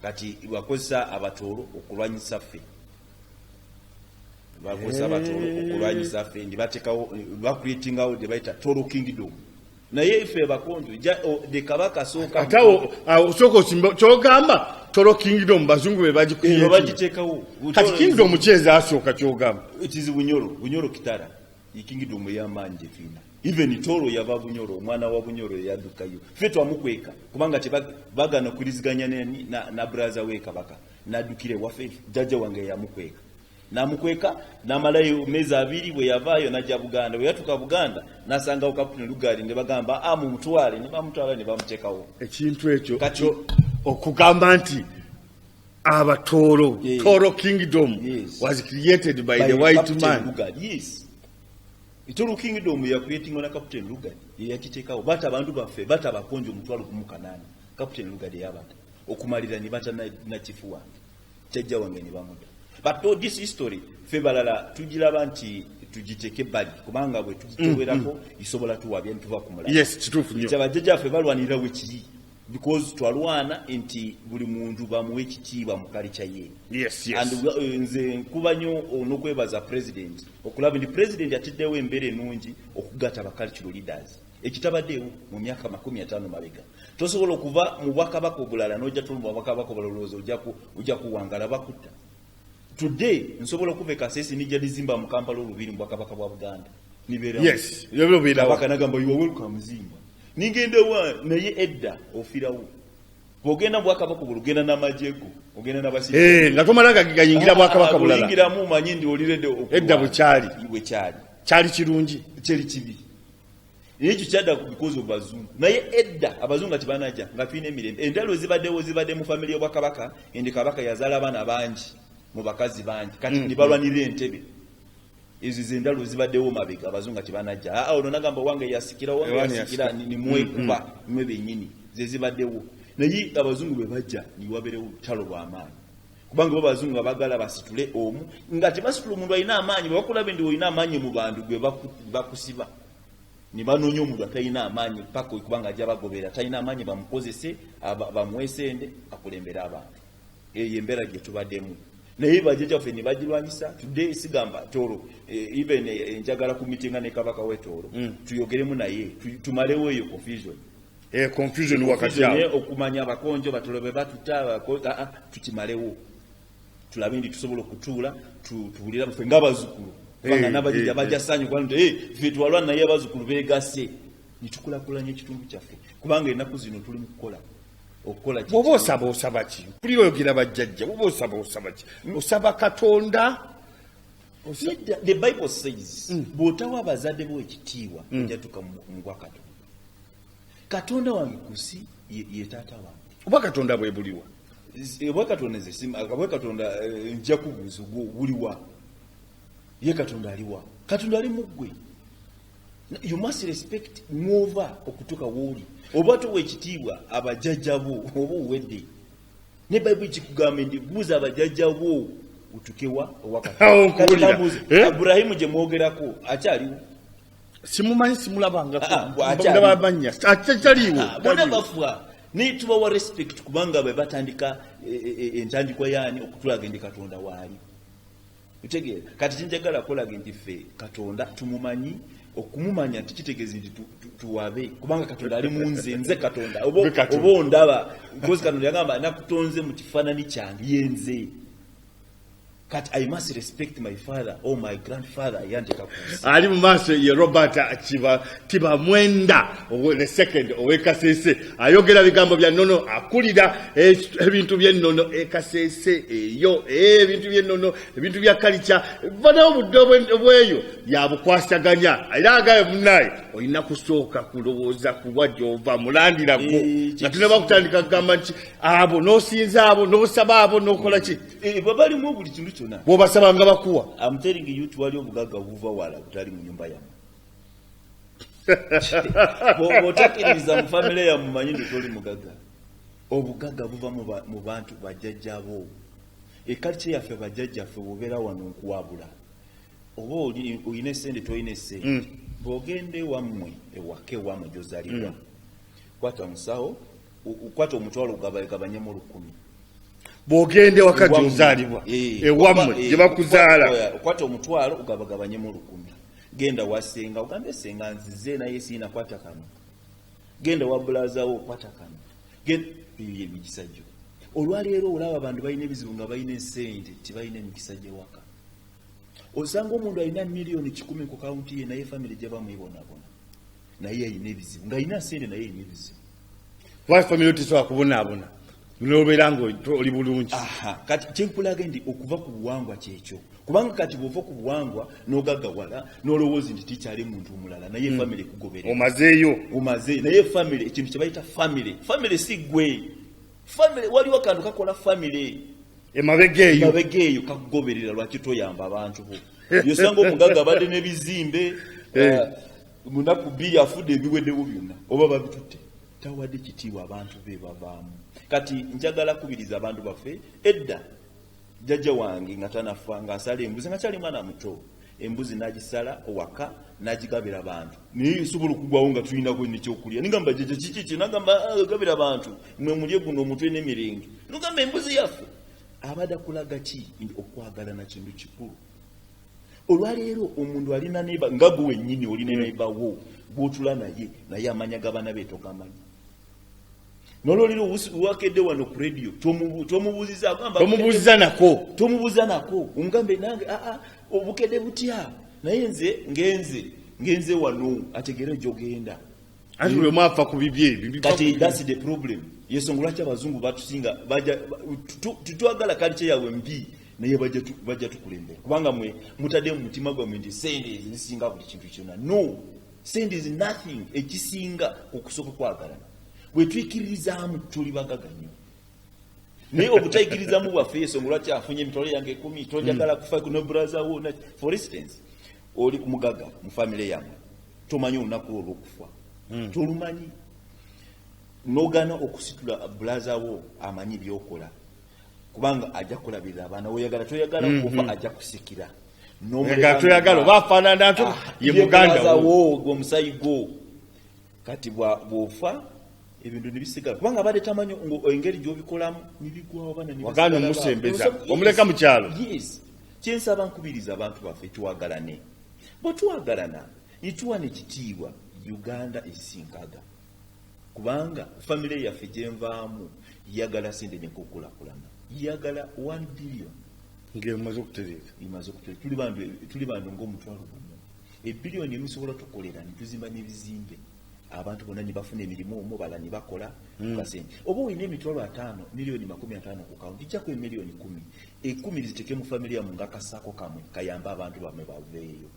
kati bakozesa abatoolo okulwanyisa ffe ndi batekawo bakreatingawo gye bayita Toro Kingdom naye ife bakonjo de kabaka sooka atawo osoko kyogamba Toro Kingdom bazungu be bagiteekawo kati Kingdom kyeza asooka kyogamba it is Bunyoro Kitara Kingdom y'amaanyi gye tulina even Toro yava Bunyoro omwana wa Bunyoro yaddukayo ffe twamukweka kubanga bagana okuliriziganya na brother we kabaka naddukire waffe jjajja wange yamukweka namukweka namalayo mezi 2 bwe yavaayo najja Buganda bwe yatuka Buganda nasangawo Captain Lugari ne bagamba mumutwale ne bamutwala ne bamuteekawo ekintu ekyo kati okugamba nti Abatoro Toro Kingdom was created by the white man Lugari, yes. Toro Kingdom ya creating na Captain Lugari yakiteekawo bata abantu baffe bata bakonje omutwalo kumukanani Captain Lugari yabata okumalira ni bata na chifuwa jjajja wange ne bamuta but all this history febalala tujiraba nti tujiteke bali kubanga bwe tujitowerako isobola tuwabya ntuva kumula yes kitufu nnyo kyabajjajja fe balwanira wekiri because twalwana nti buli muntu bamuwe ekitiibwa mu kalicha ye yes and nze nkuba nnyo n'okwebaza president okulaba ndi president atiddewo embeera ennungi okugatta abacultural leaders ekitabaddewo mu myaka 50 mabega tosobola okuva mu bwakabaka obulala n'ojja tulumba bwakabaka obulalooza ojja kuwangala bakutta today nsobola okuva Kasese nijja Lizimba mu Kampala olubiri mu bwakabaka bwa Buganda nibeera yes yobyo bira bakanagamba you are welcome Zimba ningende wa naye edda ofirawo bogenda bwakabaka bulugenda n'amajego ogenda n'abasisi nga tomalaga gayingira bwakabaka bulala yingira mu manyi ndi olirede edda bukyali iwe kyali kirungi kyali kibi ekyo kyadda because of bazungu naye edda abazungu ati banaja nga twine emirembe endalo zibadde mu family y'obwakabaka ende kabaka yazaala abaana bangi mu bakazi bangi kati nibalwanira entebe ezo zendalo zibaddewo mabega abazungu ati banajja ono nagamba wange yasikira ni mwekuba mwe benyini ze zibaddewo naye abazungu be bajja niwaberewo lutalo lw'amaanyi kubanga abazungu abagala basitule omu nga tebasitula omuntu alina amaanyi bwe bakulaba ndi olina amaanyi mu bantu gwe bakusiba ni banoonya omuntu atalina amaanyi paka kubanga ajja bagobera talina amaanyi bamukozese bamuwesende akulembera abantu eyo embeera gye tubaddemu naye bajjajja ffe ne bagirwanyisa today sigamba Toro even njagala ku meeting ne kabaka we Toro tuyogeremu naye tumalewo eyo confusion wakati awo okumanya abakonjo batolobe batuta tukimalewo tulabe ndi tusobola okutuula tuwulira ffe ng'abazzukulu kubanga n'abajjajja bajja ssanyu kwa nti ffe twalwana naye abazzukulu beegasse nitukulakulanya ekitundu kyaffe kubanga ennaku zino tuli mu kukola bwoba osaba ki mpulira oyogera bajjajja bwoba osaba ki osaba Katonda the Bible says bw'otawa abazadde bo ekitiibwa ojjatuka mu bwa Katonda wange kusi ye taata wange oba Katonda bwe buliwa bwe Katonda bwe Katonda nja kubuuza buliwa ye Katonda aliwa Katonda ali mu ggwe you must respect mwova okutuka woli oba tuwa ekitiibwa abajjajja bo oba owedde ne Bible kikugamba ndi buuza abajjajja bo utukewa Aburahimu gye mwogerako akyaliwo simumanyi simulabangako ndabamanya akyaliwo bona bafuwa ne tubawa respect kubanga bwe batandika entandikwa yaani okutulaga ndi Katonda waali kati kinjagala kolaga ndi ffe Katonda tumumanyi okumumanya tikitegeezi nti tuwabe kubanga Katonda ali munze nze Katonda obo ndaba because Katonda yagamba nakutonze mu kifaananyi kyange yenze kati I must respect my father or my grandfather yandika kusi ali mu maaso ye Robert Kiba Mwenda the second ow'Ekasese ayogera bigambo bya nono akulira ebintu by'ennono Ekasese eyo ebintu by'ennono ebintu bya culture bana obudde bweyo yabukwasaganya era agaye munnaye olina kusooka kulowooza kuwa gy'ova mulandirako natune bakutandika kugamba nti abo n'osinza abo n'osaba abo n'okola ki babalimu buli kintu kyonna bw'obasaba nga bakuwa. I'm telling you twali obugagga buva wala butali mu nyumba yamu botakiriza mu family ya mumanyi toli mugagga obugagga buva mu bantu bajjajjabo culture yaffe bajjajjaffe bubera wano nkuwabula oba oyina sente toyina essente bw'ogende wammwe ewake wammwe gy'ozaalibwa kwata musawo kwata omutwalo gabanyemu 1,000 bw'ogende waka gy'ozaalibwa ewammwe gye bakuzaala kwata omutwalo ugabagabanyemu 1,000 genda wasenga ogambe senga nzize naye siina kwata kano genda wa bulazawo kwata kano eyo emikisa gyo olwaleero olaba abantu balina ebizibu nga balina essente tibalina emikisa gy'ewaka osanga omuntu alina miliyoni 10 ku kawunti ye naye famire gye bamwibonabona naye alina ebizibu ng'alina ssente naye alina ebizibu lwaki famire tesobola kubonaabona n'obeera ng'oli bulungi. Kati kyenkulaga ndi okuva ku buwangwa kyekyo kubanga kati bw'ova ku buwangwa n'ogaggawala n'olowooza nti tikyali muntu omulala naye famire kugoberera omaze naye famire ekintu kye bayita famire si gwe famire waliwo akantu kakola famire emabega eyo kakugoberera lwaki toyamba abantu bo yosanga omugagga abadde n'ebizimbe munaku 2 afudde ebiweddewo byonna oba babitutte tawadde kitiibwa abantu be bavaamu kati njagala kubiriza abantu baffe edda jjajja wange nga tanafa ng'asala embuzi nga kyali mwana muto embuzi n'agisala owaka n'agigabira abantu naye nsobola okugwawo nga tulinako nekyokulya nigamba jjajja kiki nagamba gabira abantu mwe mulye guno omutwe n'emirenge nogamba embuzi yaffe abadde akulaga ki okwagalana kintu kikulu olwaleero omuntu alina neiba nga gwe wennyini olina neiba wo bw'otula naye amanya g'abaana be togamanyi nololiro wakedde wano ku radio tomubuuziza nako omugambe nange obukedde butya naye ngenze wano ategere gy'ogenda ati buli omu afa ku bibye kati that's the problem yensonga lwaki abazungu batusinga tutwagala kalice yaabwe mbi naye bajja tukulembera kubanga mwe mutadde mu mutima gwammwe nti sente zisinga buli kintu kyonna no sente is nothing ekisinga okusooka kwagalana bwe twikiririzaamu tuli bagaga nnyo naye obutayikirizamu bwaffe yensonga lwaki afunye emitwalo yange 10 tojagala kufa no brother wo for instance oli ku mugaga mu family yammwe tomanyi olunaku olw'okufa tolumanyi n'ogaana okusitula brother wo amanyi byokola kubanga ajja kulabirira abaana oyagala toyagala kufa ajja kusikira toyagala oba afaanana nto ye muganda wo omusayi gwo kati bw'ofa ebintu nibisigala kubanga abadde tamanyi engeri gy'obikolamu nibigwawo bana wagaana omusembeza omuleka mu kyalo. Yes, kyensaba nkubiriza abantu baffe twagalane bwe twagalana nituwa n'ekitiibwa Uganda esinkaga kubanga famire yaffe gyenvaamu yagala sente nekukulakulana yagala 1 billion ng'emaze okutereeza tuli bantu ng'omutwalo gumu ebiliyoni emisobola tukolera nituzimba n'ebizimbe abantu bonna nibafuna emirimu omu bala nibakola kasente oba olina emitwalo 5 miliyoni 50 ku kawunti jjako emiliyoni 10 10 ziteke mu famire yamu ng'akasaako kamwe kayamba abantu bamwe baveeyo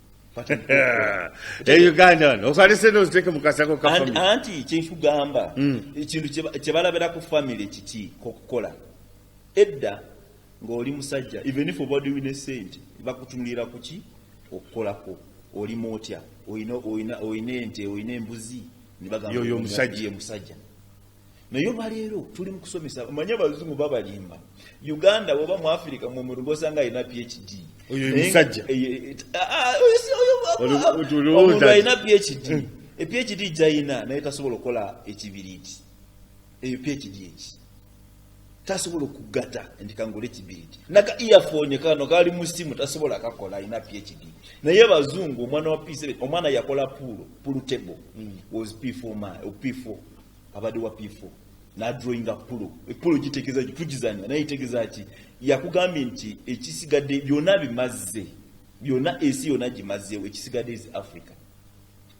Uganda osalise n'oziteke mu kasaako ka famire anti kyenkugamba ekintu kye balabira ku famire kiki kokukola edda ng'oli musajja even if obadde wina essente bakutunulira ku ki okukolako oli motya oyina ente oyina embuzi nibagamba yoyo musajja naye olwaleero tuli mu kusomesa omanye abazungu babalimba Uganda oba mu Africa mu mulungu osanga alina PhD oyo musajja omuntu alina PhD PhD gyayina naye tasobola okukola ekibiriiti eyo PhD eki tasobola okugata ndikangole kibiriti naka earphone kano kali mu simu tasobola kakola ina PhD naye bazungu omwana wa P7 omwana yakola pool table was P4 abadi wa P4 na drawing a pool gitegeza tugizanya naye itegeza ki yakugambye nti ekisigadde byonna bimaze byonna esi yonna gimaze ekisigadde is Africa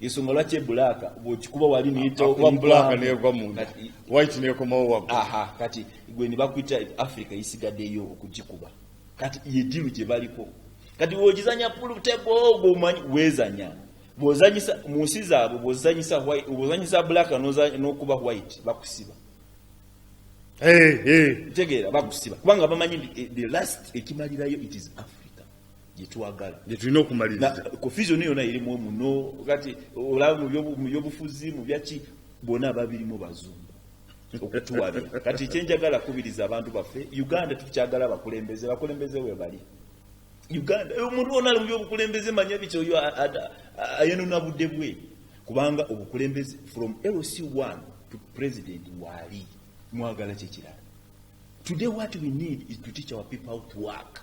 yesonga lwaki black bw'okikuba wali niyita kuba black neeva munda white neekomawo waggulu kati gwe ne bakwita Africa isigaddeyo okugikuba kati ye diru gye baliko kati bw'ogizanya pool table ogwomanyi weezanya bw'ozanyisa mu nsi zaabwe bw'ozanyisa black n'okuba white bakusiba tegeera bakusiba kubanga bamanyi the last ekimalirayo it is Africa gitwagala tulina okumaliriza confusion yonna irimu muno kati olaba mu byobufuzi mu byaki bona babirimu bazungu okutuwabira kati kyenjagala kubiriza abantu baffe Uganda tukyagala bakulembeze we bali Uganda omuntu wonna mu byobukulembeze manya bicho yo ayenona budde bwe kubanga obukulembeze from LC1 to president wali mwagala kyekirala today what we need is to teach our people how to work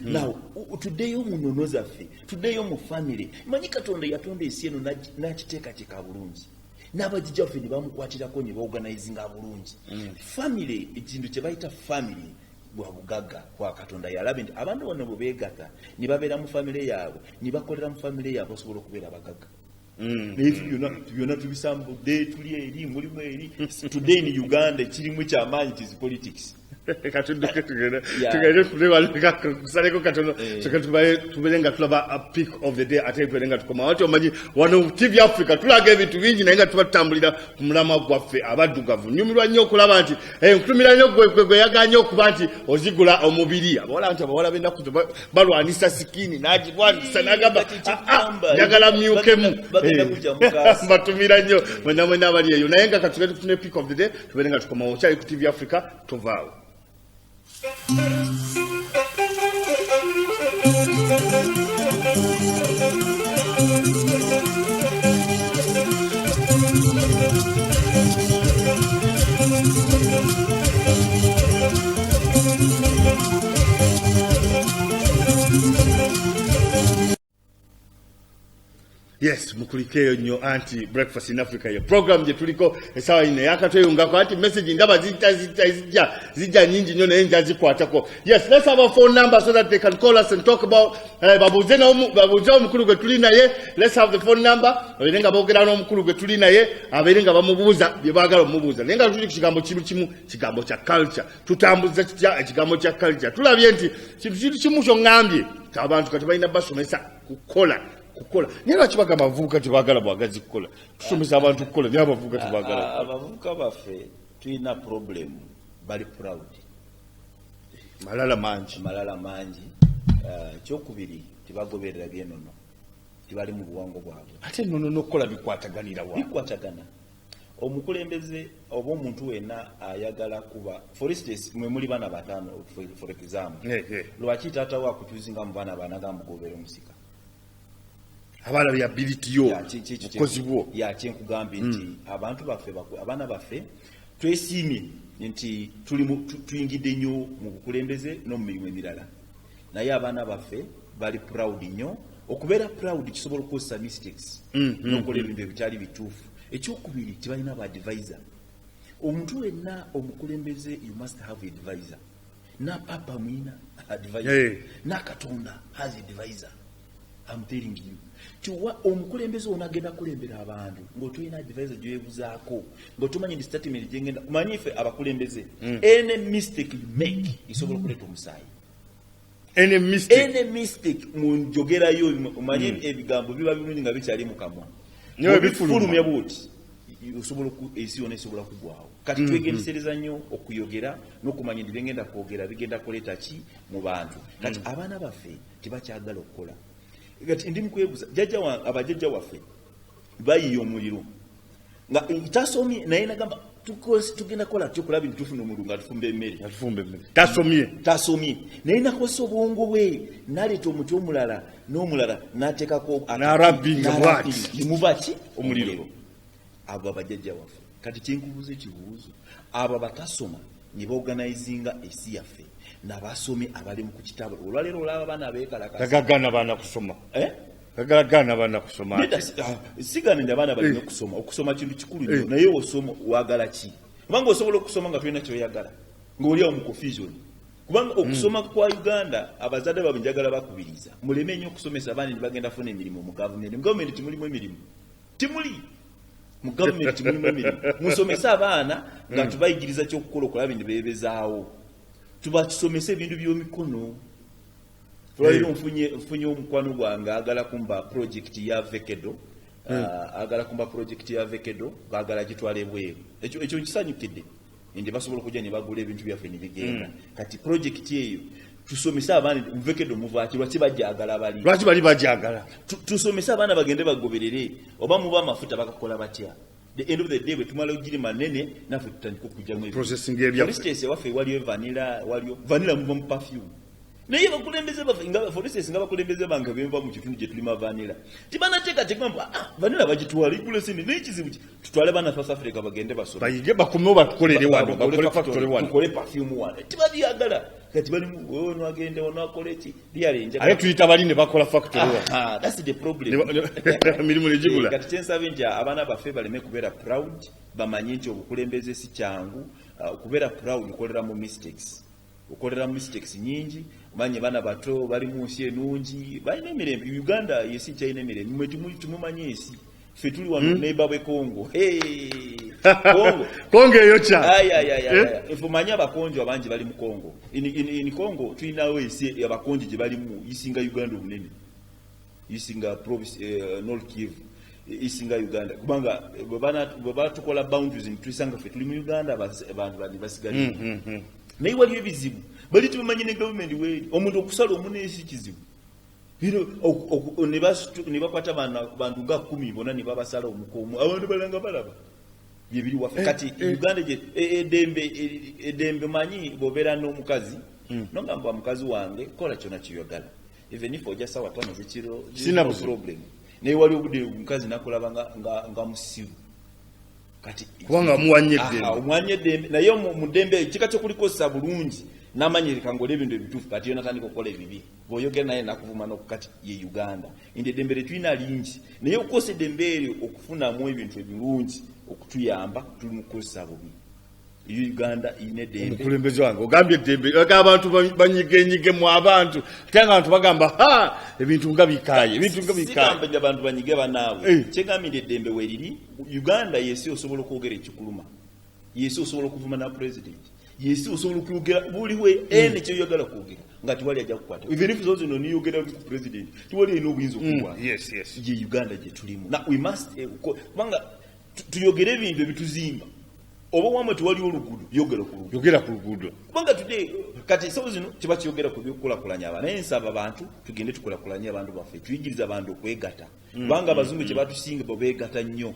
now today omunono zaffe today mu family manyi Katonda yatonda esi eno n'akiteekateeka bulungi n'abajijja ffe ne bamukwatirako ne baorganizinga bulungi family ekintu kye bayita family bwa bugagga kwa Katonda yalabe nti abantu bonna bwe beegatta ne babeera mu family yaabwe ne bakolera mu family yaabwe osobola okubeera bagagga byonna tubisambudde tuli eri mulimu eri today in Uganda kirimu kyamaanyi it is politics katudduke tugende kusaleko katono tubere nga tulaba a pick of the day ate tubere nga tukoma wati omanyi wano TV Africa tulaga ebintu bingi naye nga tuba tutambulira ku mulama gwaffe abaddugavu nyumirwa nnyo okulaba nti nkutumira nnyo gwe yaganye okuba nti ozigula omubiri abawala nti abawala b'ennaku balwanisa sikini n'agirwanisa n'agamba njagala myukemu mbatumira nnyo mwena abali eyo naye nga katugende tufune pick of the day tubere nga tukoma okyali ku TV Africa tovaawo. Yes, mukulikeyo nnyo anti breakfast in Africa ye program je tuliko esawa ine yakatweyungako anti message ndaba zijja nyingi nnyo naye njazikwatako. Yes, let's have a phone number so that they can call us and talk about babuze omukulu gwe tuli naye. Let's have the phone number aberenga boogera n'omukulu gwe tuli naye aberenga bamubuuza bye baagala omubuuza naye nga tuli ku kigambo kimu kigambo kya culture tutambuza kitya ekigambo kya culture tulabye nti kintu kimu ky'oŋŋambye abantu kati balina basomesa kukola niye lwaki bagamba abavubuka tebagala bwagazi kukola tusomesa abantu kukola naye abavubuka tebagala abavubuka baffe tulina problem bali proud malala mangi kyokubiri tebagoberera byenono tebali mu buwango bwabwe ate nono n'okukola bikwataganira wa bikwatagana omukulembeze oba omuntu wenna ayagala kuba for instance mwe muli bana batano for example lwaki taata wa kutuzinga mu bana banagambugobera omusika abala bya ability yo kozibwo kyenkugambye nti abantu baffe abaana baffe twesiimye nti tuyingidde nnyo mu bukulembeze no mu mirimu emirala naye abaana baffe bali proud nnyo okubeera proud kisobola okukozesa mistakes n'okola ebintu ebitali bituufu ekyokubiri tebalina ba advisor omuntu wenna omukulembeze you must have advisor na papa mwina advisor na Katonda has advisor. I'm telling you tuwa omukulembeze onagenda kulembera abantu ng'otulina advisor gyebuzaako ng'otumanye statement gyengenda manyife abakulembeze any mistake you make isobola okuleeta omusaayi any mistake munjogerayo omanye ebigambo biba birungi nga bikyali mu kamwa bifulumya bwoti osobola ensi yonna esobola kugwawo kati twegendesereza nnyo okuyogera n'okumanya nti byengenda kwogera bigenda kuleeta ki mu bantu kati abaana baffe tebakyagala okukola kati ndi mukwebuza abajjajja waffe bayiye omuliro nga tasomye naye nagamba tugenda kola tukulaba nti tufuna omuliro nga tufumba emmere tasomye naye nakozesa obwongo bwe naleeta omuti omulala n'omulala n'ateekako nimuva ki omuliro abo abajjajja waffe kati kyenkubuuza ekibuuzo abo batasoma ne baorganizinga esi yaffe n'abasomi abali mu kukitabo olwaleero olaba abaana beekalakasa tagagana baana kusoma tagagana baana kusoma sigana abaana balina okusoma kintu kikulu nnyo naye osoma wagala ki kubanga osobola okusoma nga tulina kyoyagala ng'oli awo mu confusion kubanga okusoma kwa Uganda abazadde baabwe njagala bakubiriza muleme nnyo okusomesa abaana ne bagenda funa emirimu mu gavumenti timulimu emirimu timuli mu gavumenti timulimu emirimu musomesa abaana nga tubayigiriza kyokukola okulaba ne beebezaawo tubakisomesa ebintu by'emikono olwaleero nfunye omukwano gwange agala kumba projekiti ya Vekedo agala kumba projekiti ya Vekedo agala gitwala ebweru ekyo kisanyukidde ndi basobola okujja ne bagula ebintu byaffe ne bigenda kati projekiti eyo tusomesa abaana Vekedo muvaaki lwaki bajjagala lwaki bali bajjagala tusomesa abaana bagende bagoberere oba muba amafuta bagakola batya the end of the day betumala ugiri manene nafe tutandika okujjamu processing ebya for instance waffe waliyo vanilla muva mu perfume naye bakulembeze nga for instance nga bakulembeze bange benva mu kitundu gye tulima vanilla tibanateekateeka mbu vanilla bagitwala igule sindi naye kizibu ki tutwale baana South Africa bagende basome bayige bakomeo batukolere wano bakole factory wano tukole perfume wano tibabyagala kati bali ono agende ono akole ki byalenja aye tuyita bali ne bakola factory wano that's the problem mirimu ne gibula kati kyensabe nti abaana baffe baleme kubeera proud bamanye nti obukulembeze si kyangu okubeera proud ukolera mu mistakes nyingi manye bana bato bali mu nsi enungi balina emirembe Uganda yesi kyalina emirembe mwe tumumanye esi ffe tuli wano neighbor bwe Congo Congo eyo kya efumanya abakonjo abangi bali mu Congo in Congo tulinawo esi abakonjo gye balimu yisinga Uganda obunene yisinga province North Kivu isinga Uganda kubanga bwe batukola boundaries ntusanga ffe tuli mu Uganda abantu bali basigali naye waliyo ebizibu bali tumanyi ne government weri omuntu okusala omuneesi kizibu ne bakwata bantu nga 10 bonna ne babasala omukomu abantu balanga balaba byebiri waffe kati Uganda gye edembe manyi bobeera n'omukazi nogamba mukazi wange kola kyona kiyogala even if ojja sawa 5 z'ekiro sina problem naye wali obudde omukazi nakulaba nga musiru kati kubanga muwanye eddembe naye mu ddembe kika kyokulikozesa bulungi n'amanyirika ng'ola ebintu ebituufu kati yona tandika okukola ebibi bw'oyogera naye nakuvuma n'okukati ye Uganda indi eddembe lyetulina lingi naye okukozesa eddembe eryo okufunamu ebintu ebirungi okutuyamba tuli mu kukozesa bubi Uganda ine eddembe omukulembeze wange ogambye eddembe abantu banyigenyige mu abantu ate nga abantu bagamba ebintu nga bikaaye sigambye abantu banyige banaawe kyegambye eddembe weriri Uganda yesi osobola okwogera ekikuluma yesi osobola okuvuma na president yesi osobola okwogera buliwe ene kyoyagala kwogera nga tiwali ajja kukwata even if zozo no niyogera ku president tiwali eno obuyinza okubwa yes ye Uganda gye tulimu na we must kubanga tuyogere ebintu ebituzimba oba wamwe tuwali oluguudo yogera ku luguudo kubanga today kati so zino kiba kiyogera ku byokulakulanya abaana naye nsaba abantu tugende tukulakulanya abantu baffe tuyigiriza abantu okwegata kubanga abazungu kye batusinga beegata nnyo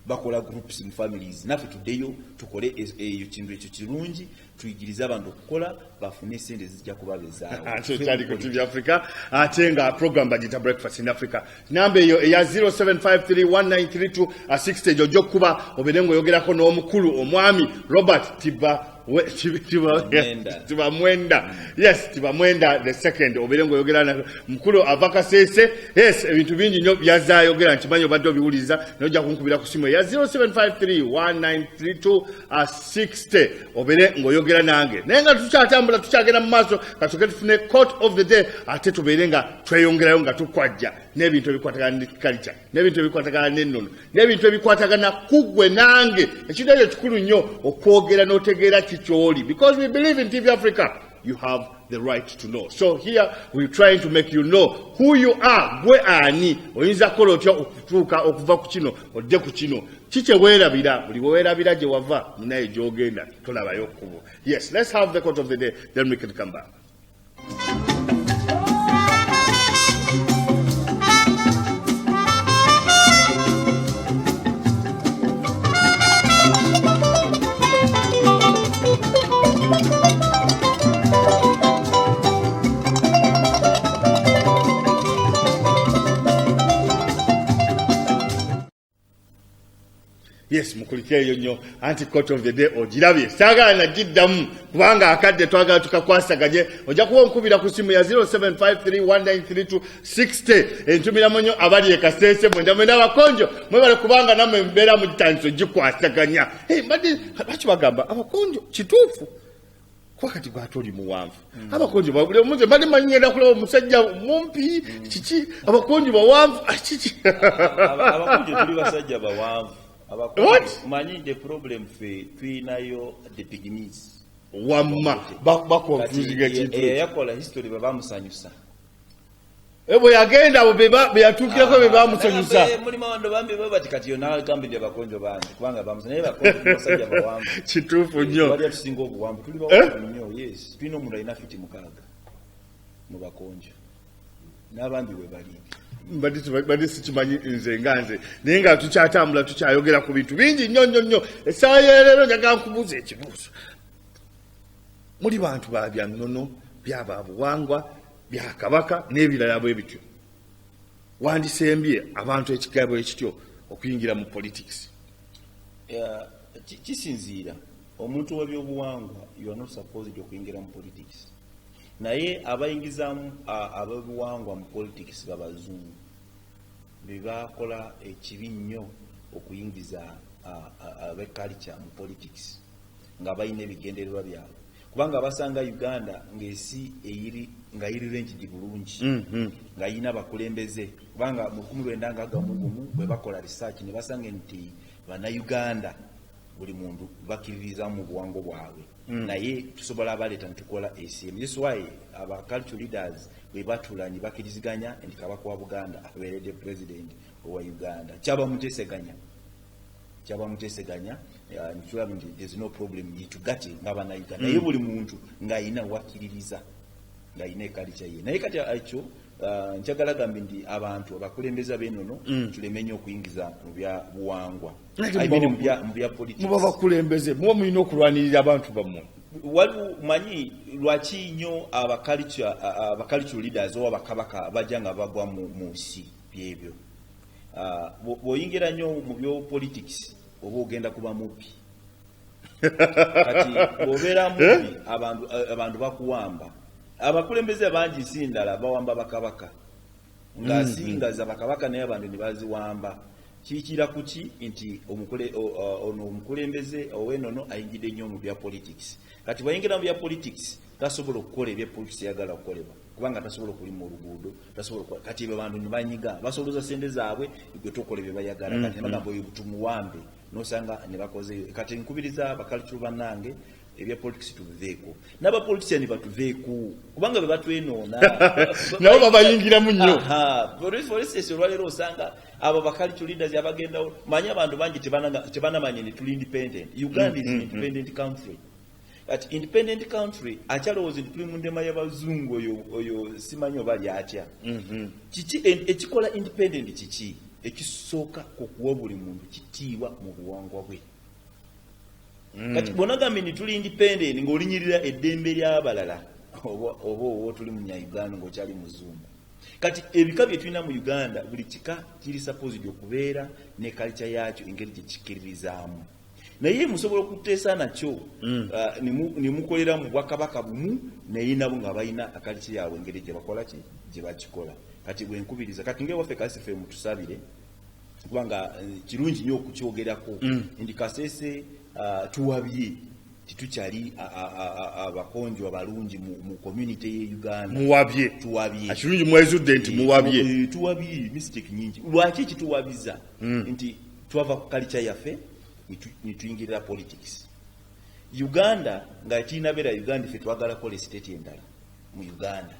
bakola groups in families naffe tuddeyo tukole eyo kintu ekyo kirungi tuyigirize abantu okukola bafune sente zijja kubabezaawo kyali ku TV Africa ate nga program bagita breakfast in Africa namba eyo eya 0753193260 jojo kuba oberengo yogerako n'omukulu omwami Robert Tibamwenda yes Tibamwenda the second oberengo yogerana mukulu avakasese yes ebintu bingi nnyo byazayogera nkimanyi obadde obiwuliza nojja kunkubira ku simu ya 0753193260 obere ngoyogera nange naye nga tukyatambula tukyagenda mu maaso katuke tufune court of the day ate tubeere nga tweyongerayo nga tukwajja n'ebintu ebikwatagana ne culture n'ebintu ebikwatagana n'ennono n'ebintu ebikwatagana kugwe nange ekintu ekyo kikulu nnyo okwogera n'otegeera kikyoli because we believe in TV Africa you have the right to know. So here we're trying to make you know who you are. Gwe ani oyinza kola otya okutuuka okuva ku kino odde ku kino kiche weerabira buli weerabira gye wava munaye gy'ogenda tolabayo kkubo. Yes, let's have the quote of the day, then we can come back. Yes, mukulikeyo nnyo anti court of the day ogirabye saagala nagiddamu kubanga akadde twagala tukakwasaganye ojja kuba onkubira ku simu ya 0753193260 entumiramu nnyo abali ekaseese mwenda abakonjo mwebale kubanga namwe mbeera mu gitandiso gikwasaganya mbadde lwaki bagamba abakonjo kituufu kwakati gwate oli muwanvu abakonjo buli omuze mbadde manyenda kulaba omusajja mumpi kiki abakonjo bawanvu kiki abakonjo tuli basajja bawanvu. What? Manyi the problem fe twinayo the pygmies. Wamma bakonfuziga kintu. Yakola history babamusanyusa. Ebo yagenda abo beyatukirako bebamusanyusa. Muri mawando bambi bati kati yona gambide abakonjo bangi kubanga bamusanyusa bakonjo basajja bawambu. Kituufu nnyo. Bali atusinga obuwambu tuli bawambu nnyo yes. Twina omuntu alina fiti mukaaga mu bakonjo. N'abambi we bali. Mbadde sikimanyi nze nganze naye nga tukyatambula tukyayogera ku bintu bingi nnyo essaawa y'eleero njagala nkubuuza ekibuuzo muli bantu bya nnono byabaabuwangwa bya kabaka n'ebirala bwe bityo wandisembye abantu ekigabo ekityo okuyingira mu politics kisinziira omuntu w'ebyobuwangwa you are not supposed okuyingira mu politics naye abayingizaamu ab'obuwangwa mu politics babazungu bebakola ekibi nnyo okuyingiza ab'eculture mu politics nga balina ebigendererwa byabwe kubanga basanga Uganda ng'ensi nga iri ranged bulungi nga yina abakulembeze kubanga mu 1961 bwe bakola research ne basanga nti bannayuganda buli muntu bakiririza mu buwango bwabwe naye tusobola abaleeta ntukola ACM. This why our cultural leaders we batulani bakiriziganya ndi kabaka wa Buganda aberedde president wa Uganda kyaba muteseganya nchula mti there's no problem yitugati ngaba na Uganda naye buli muntu ngayina wakiririza ngayina culture ye naye kati acho nchagala gambi ndi abantu abakulembeza benono tulemenye okuyingiza mu bya buwangwa mu bya politics muba bakulembeze muba mulina okulwanirira abantu bammwe waliwo manyi lwaki nnyo abacultural leaders oba bakabaka bajja bagwa mu nsi byebyo bw'oyingira nnyo mu byo politics oba ogenda kuba mubi kati bw'obeera mubi abantu bakuwamba abakulembeze bangi si ndala bawamba bakabaka ng'asinga za bakabaka naye abantu ne baziwamba kikira kuki nti ono omukulembeze ow'ennono ayingidde nnyo mu bya politics kati bwayingira mu bya politics tasobola okukola ebya politics yagala okukolebwa kubanga tasobola okulima oluguudo kati ebyo bantu ne banyiga basolooza sente zaabwe gwe tokola bye bayagala kati ne bagamba oyo tumuwambe n'osanga ne bakoze kati nkubiriza abakalitulo bannange ebya politics tubiveeko n'abapolitician batuveeko kubanga bwe batwenoona nabo babayingiramu nnyo polisi olwaleero osanga abo bacultural leaders abagendawo manyi abantu bangi tebanamanye ne tuli independent. Uganda is an independent country. At independent country akyalowooza nti tuli mu ndema y'abazungu oyo simanyi oba lyatya kiki ekikola independent kiki ekisooka okuwa buli muntu kitiibwa mu buwangwa bwe kati bonagambe nti tuli independent ng'olinyirira eddembe ly'abalala oba tuli mu Uganda ng'okyali muzungu kati ebika bye tulina mu Uganda buli kika kiri supposed okubeera ne culture yakyo engeri gye kikiririzaamu naye musobola okuteesa nakyo ne mukolera mu bwakabaka bumu naye nabo nga balina akalice yaabwe engeri gye bakola gye bakikola kati bwe nkubiriza kati ng'ewaffe Kasese mutusabire kubanga kirungi nnyo okukyogerako ndi Kasese tuwabye titukyali abakonjo abalungi mu community ye Uganda muwabye tuwabye akirungi mwezudde nti muwabye tuwabye mistake nyingi lwaki kituwabiza nti twava ku culture yaffe nituyingirira politics Uganda nga tina bera Uganda ffe twagala kola state endala mu Uganda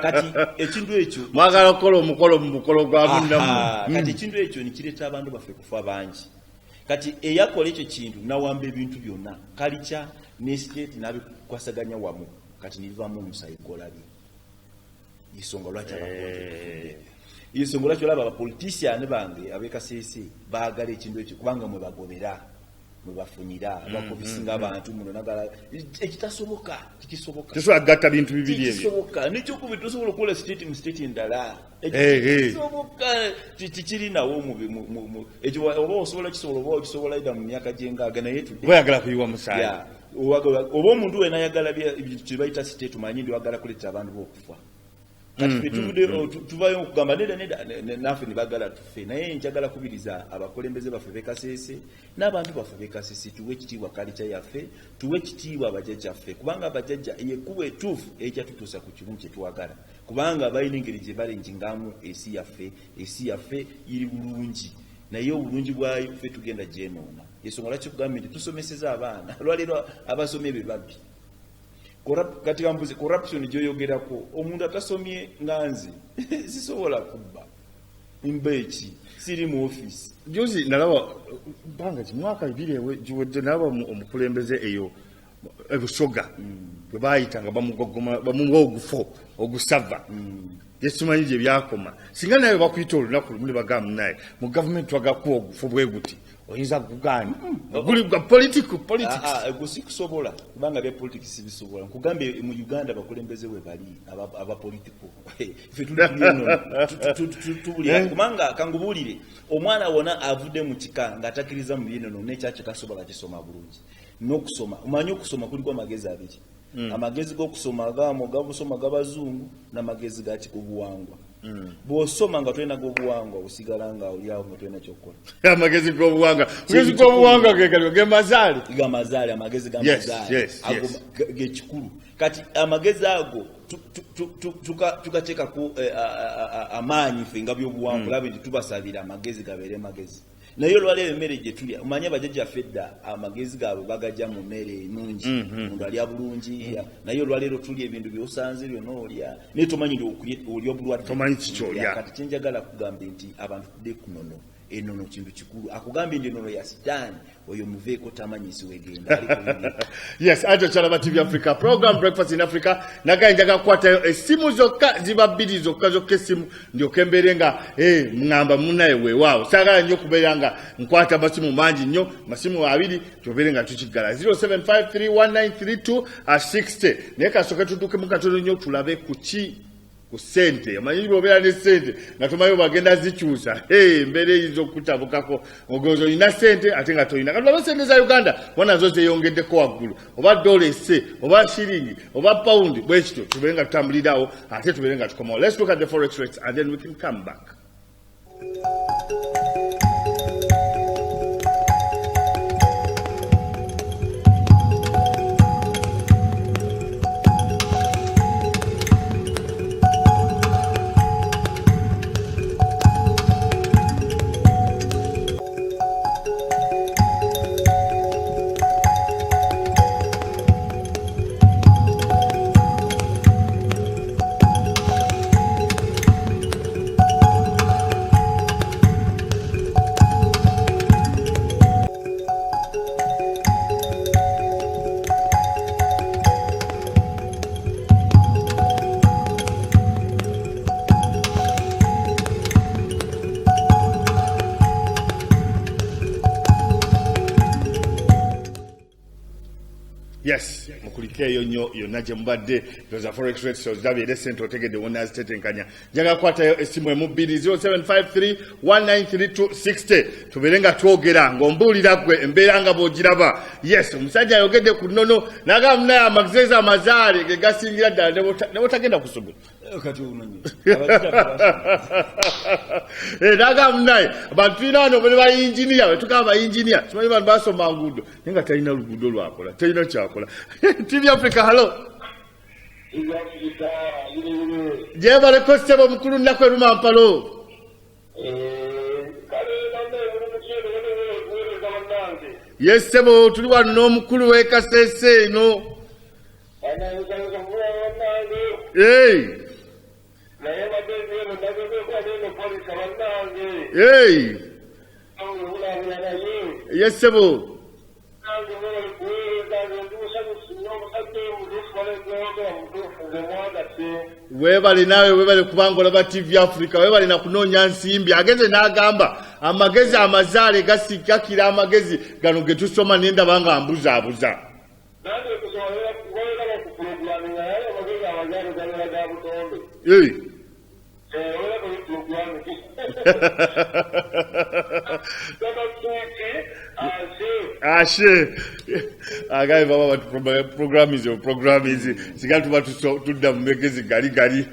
kati ekintu ekyo mwagala kola omukolo mu bukolo gwa munnamu kati ekintu ekyo nikireta abantu baffe kufa bangi kati eyakola ekyo kintu nawamba ebintu byonna culture ne state nabikwasaganya wamu kati nivamu omusayi gwolabi isonga lwaki isonga lwaki olaba abapolitician bange ab'e Kasese baagala ekintu ekyo kubanga mwe bagobera mwebafunyira abakobisinga abantu muno nagala ekitasoboka kikisoboka tesobola gatta bintu bibiri ebyo kisoboka n'ekyokubi tosobola okukola state endala ekisoboka tikirinawo ekyo oba osobola kisobola ida mu myaka gy'enkaaga naye bayagala kuyiwa musaayi oba omuntu wena ayagala kye bayita state tumanyi ndi wagala kuleeta abantu b'okufa kati tuvayo okugamba neda naffe nibagala tufe naye njagala kubiriza abakulembeze baffe b'Ekasese n'abantu baffe b'Ekasese tuwe ekitiibwa kalica yaffe tuwe ekitiibwa abajjajjaffe kubanga abajjajja yekkubo etuufu ekyatutuusa ku kimu kye twagala kubanga balina engeri gye balengingamu ensi yaffe iri bulungi naye obulungi bwayo ffe tugenda gyenoona ensonga lwaki kugambye nti tusomeseza abaana olwaleero abasomye be babbi kati kambuzi corruption gyoyogerako omuntu atasomye nganzi sisobola kubba mbeki siri mu office juzi nalaba banga kimwaka 2 giwedde nalaba omukulembeze eyo ebusoga bwe bayitanga bamuwa ogufo ogusava yesumanyi gye byakoma singa naye bakuyita olunaku lumu ne bagamba naye mu gavumenti wagakuwa ogufo bwe guti oyinza kugana guli bwa politics gusikusobola kubanga bya politics bisobola nkugambye mu Uganda bakulembeze we bali aba political ife tuli kubanga kangubulire omwana wona avudde mu kika ngatakiriza mu byeno n'ekyache tasobola kisoma bulungi n'okusoma umanyi okusoma kuliko amagezi abiri amagezi g'okusoma gabusoma gabazungu n'amagezi gati kubuwangwa bw'osoma nga tolina g'obuwangwa osigala nga oli awo nga tolina kyokkola amagezi g'obuwangwa gamazaali amagezi gamazaali g'ekikulu kati amagezi ago tugateekako amaanyi ffe nga by'obuwangwa labe nti tubasabira amagezi gabeere magezi naye olwaleero emmere gye tulya omanye abajjajjaffe edda amagezi gaabwe bagajja mu mmere ennungi omuntu alya bulungi naye olwaleero tulya ebintu by'osanze byonna olya naye tomanyi olya obulwadde tomanyi kikyolya kati kyenjagala kugambye nti abantu tudde ku nono enono kintu kikulu akugambye ndi enono ya sitaani oyo muveeko tamanyisi wegenda yes ajo Kyalaba TV Africa program Breakfast in Africa nagaye njaga kukwatayo essimu zokka ziba bbiri zokka essimu ndyoke mbeere nga mungamba munnaye weewaawo saagala nnyo okubeera nga nkwata masimu mangi nnyo masimu abiri tubeere nga tukigala 0753193260 naye kasooke tutuuke mu katono nnyo tulabe kuki ku sente amanyi bobera ne sente nga tomayo bagenda zikyusa mbere ezo kutabukako ogozo olina sente ate nga toyina katulabe sente za Uganda wanazo zeyongeddeko waggulu oba dola esse oba shiringi oba paundi bwekityo tubeere nga tutambulirawo ate tubeere nga tukomawo. Let's look at the forex rates and then we can come back. Yes, mukulikeyo nnyo yonna gye mubadde ndoza forex rates so zabyere sente otegedde wonna azitetenkanya njaga kwatayo essimu emu 0753193260 tubeere nga twogera ng'ombuulira gwe embeera nga bw'ogiraba. Yes, omusajja ayogedde ku nnono nagamba munaye amagezi amazaale ge gasingira ddala ne botagenda kusoma kati omanyi nagamba munaye abantu tulina wano bwe bayinginiya bwe tugamba bayinginiya kimanyi bantu basoma nguudo naye nga talina luguudo lwakola talina kyakola. TV Africa, hello. Jeba Kostebo mukulu nako eruma mpalo. Yes sebo tuli wano mukulu w'Ekasese no. Hey. Hey. Yes sebo. webale nawe webale kubanga olaba TV Africa webale na kunoonya nsimbi ageze n'agamba amagezi amazaale gasikakira amagezi gano getusoma nenda banga mbuza Ashe agaye baba watu program hizi sigatu watu tudda mmegezi gari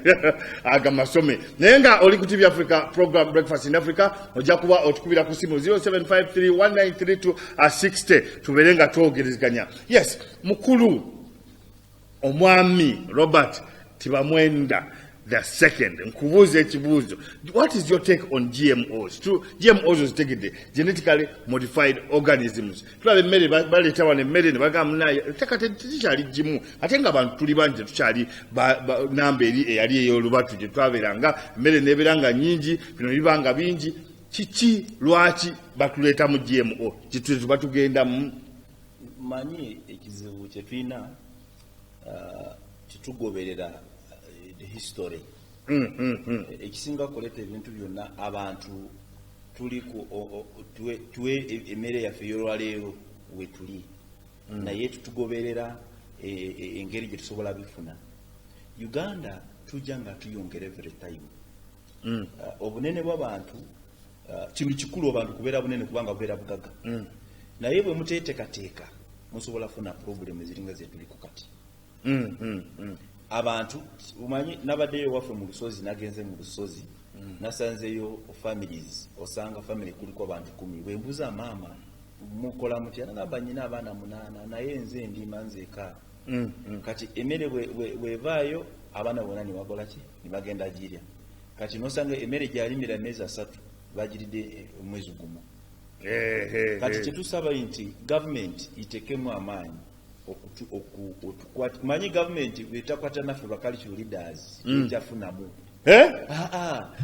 aga masome nenga oli ku TV Africa program Breakfast in Africa ojja kuba otukubira ku simu 0753193260 tuberenga twogerezganya. Yes, mukulu omwami Robert Tibamwenda the second nkubuze ekibuzo, what is your take on GMOs? GMOs is taken genetically modified organisms. Tulabe mmere baleta wane mmere ne bagamunaye takate tikyali jimu ate nga abantu tuli banje tukyali namba eri eyali ey'olubatu gye twaberanga mmere neberanga nyingi bino bibanga bingi kiki lwaki batuleeta mu GMO kitu batugenda mu manyi ekizibu kye tulina kitugoberera the history. Ekisinga koleta ebintu byonna abantu tuli ku tuwe emere yaffe y'olwaleero we tuli naye tutugoberera engeri gye tusobola bifuna. Uganda tujja nga tuyongera every time. Obunene bw'abantu kintu kikulu abantu kubeera bunene kubanga bubeera bugaga. Naye bwe muteetekateeka musobola funa problem eziringa ze tuli ku kati. Abantu umanyi nabaddeyo waffe mu lusozi nagenze mu lusozi nasanzeyo families osanga family kuliko abantu 10 bwembuza mama mukola mutya nagamba nyina abaana 8 naye nze ndi manzeka kati emere wevaayo abaana bonna nibakola ki nibagenda jirya kati nosanga emere gyalimira emezi 3 bagiridde omwezi gumu. Kati kyetusaba nti government itekemu amaanyi manyi government betakwata naffe ba cultural leaders ejafunamu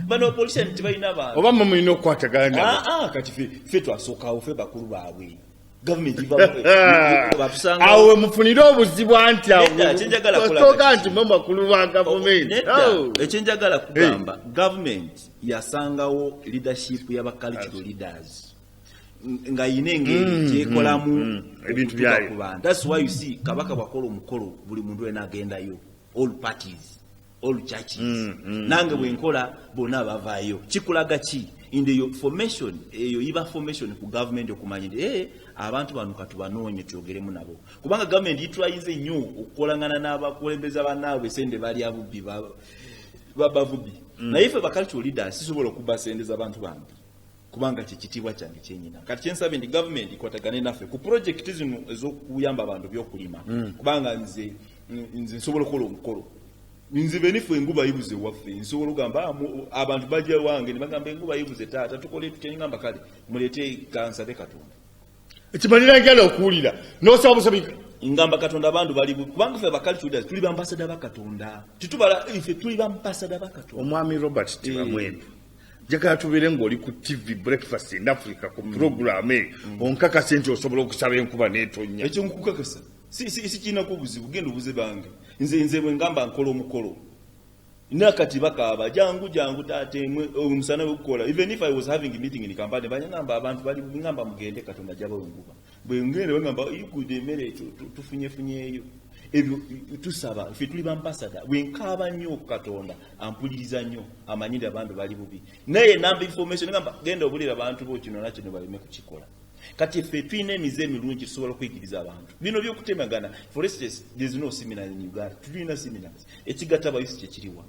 bano politicians tibalina abantu oba mu mulina okukwatagana kati ffe twasookawo ffe bakulu baabwe government batusanga awe mufunire obuzibu anti kyenjagala nti mu bakulu ba government ekyenjagala kugamba government yasangawo leadership y'aba cultural leaders nga yinengeri kyekolamu ebintu byayo. That's why you see kabaka bakola omukolo buli muntu wena agendayo, all parties, all churches. Nange bwenkola bonna bavaayo kikulaga ki in the formation eyo iba formation ku government okumanya nti abantu bano katubanoonye tyogeremu nabo kubanga government yitwayize nnyo okukolangana n'abakulembeza bannaabwe sende bali abubbi babavubi naye ffe ba cultural leaders sisobola okubasendeza abantu bange kubanga kikitibwa kyange kyenyina kati kyensabe ndi government ikwatagane naffe ku project zino ez'okuyamba abantu by'okulima kubanga nze nsobola okukola omukolo nze benifu enguba yibuze waffe nsobola okugamba abantu bajja wange ne bagamba enguba yibuze taata tukole tutya ngamba kale muleete kansabe Katonda ekimalira njala okuwulira n'osaba busabi ngamba Katonda abantu bali kubanga ffe abakalituda tuli bambasada ba Katonda titubala ife tuli bambasada ba Katonda. Omwami Robert Tibamwenda jagala tubeere ng'oli ku TV Breakfast in Africa ku program onkakase nti osobola okusaba enkuba n'etonnya. Ekyo nkukakasa si kinako obuzibu genda obuze bange nze bwe ngamba nkola omukolo nakati bakaaba jangu taate omusana w'okukola even if I was having a meeting in Kampala banyamba abantu bali ngamba mugende Katonda jaba wenguba bwe ngende bagamba ikude emere tufunyeeyo ebyo tusaba ffe tuli bambasada bwenkaaba nnyo Katonda ampuliriza nnyo amanyire abantu bali bubi naye namba information ngamba genda obulira abantu bo kino nakyo ne baleme kukikola kati ffe tulina emize emirungi tusobola okwigiriza abantu bino by'okutemagana. For instance, there is no seminar in Uganda. Tulina seminars ekigatta abayisi kyekiriwa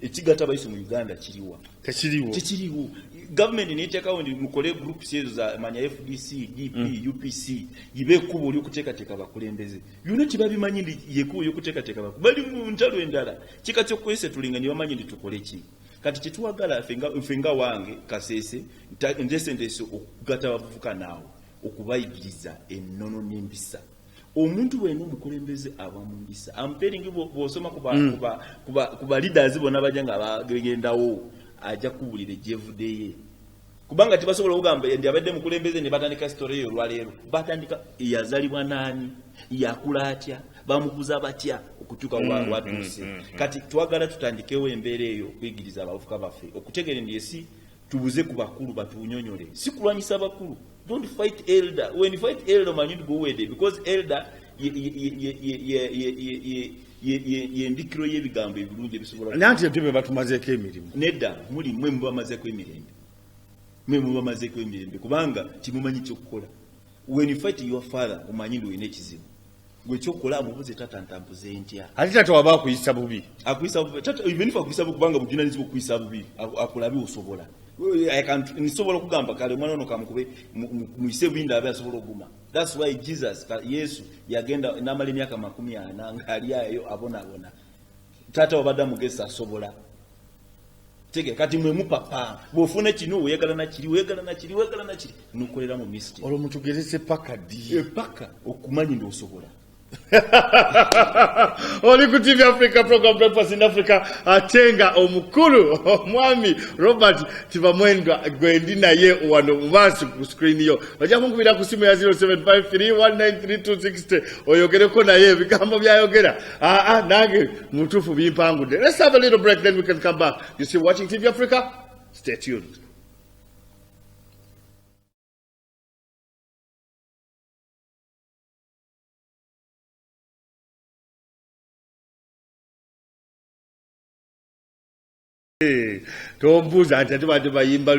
ekigatta abayisi mu Uganda kiriwa tekiriwo government neteekawo ndi mukole groups ezo za manya FDC DP UPC yibe ekkubo olyokuteekateeka bakulembeze byonna kibabimanyi ndi yekkubo yokuteekateeka bali mu ntalo endala kika kyokwese tulinga ne bamanyi ndi tukole ki kati kyetuwagala ffe nga wange Kasese ndesendese okugatta abavubuka naawe okubayigiriza ennono n'empisa omuntu wena omukulembeze abamumbisa amperingi bw'osoma kuba leaders bonna bajja nga bagendawo ajja kuwulira ejjevudeye kubanga tibasobola okugamba ndi abadde mukulembeze ne batandika story eyo olwaleero batandika yazalibwa naani yakula atya bamukuza batya okutuuka watuuse kati twagala tutandikewo embeera eyo okuyigiriza abavubuka baffe okutegeera ndi esi tubuze ku bakulu batunyonyole si kulwanyisa bakulu. Don't fight elder. When you fight elder man you go away because elder yendikiro y'ebigambo ebirungi ebisobola nanti ebyo batumazeeko emirimu nedda muli mwe mubamazeeko emirembe kubanga kimumanyi kyokukola. When you fight your father omanyi ndi olina ekizibu gwe kyokukola amubuze tata ntambuze ntya ate tata waba akuyisa bubi even if akuyisa bubi kubanga bujunanizibu okuyisa bubi akulabi osobola nisobola okugamba kale omwana ono kamukube muyise bwinda abe asobola okuguma. That's why Jesus Yesu yagenda n'amala emyaka 40 ng'ali ayo abonabona tata wabadde amugesa asobola tege kati mwe mupapa bwofuna kino weegala na kiri nukolera mu mystery olwo mutugerese paka di paka okumanyi ndi osobola. Oli ku TV Africa program Breakfast in Africa atenga omukulu omwami Robert Tibamwendwa gwendi naye wano mubansi ku screen yo bajja kunkubira ku simu ya 0753193260 oyogereko naye bigambo byayogera nange mutufu bimpangude. Let's have a little break then we can come back. You see watching TV Africa, stay tuned. Tombuza nti ate badde bayimba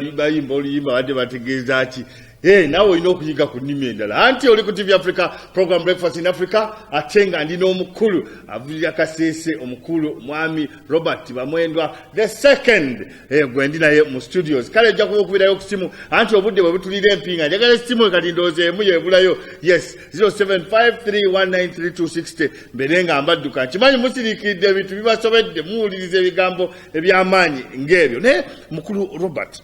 oluyimba badde bategeeza ki nawe olina okuyiga ku nnimi endala. Anti oli ku TV Africa program Breakfast in Africa ate nga ndina omukulu avulira Kasese omukulu mwami Robert Tibamwendwa the second gwe ndi naye mu studios. Kale ejja kuba okubirayo ku simu anti obudde bwe butulira empinga njagala simu kati ndowooza emu yebulayo. Yes 0753193260 mbere nga mbadduka nkimanyi musiriikidde ebintu bibasobedde muwuliriza ebigambo eby'amaanyi ng'ebyo naye mukulu Robert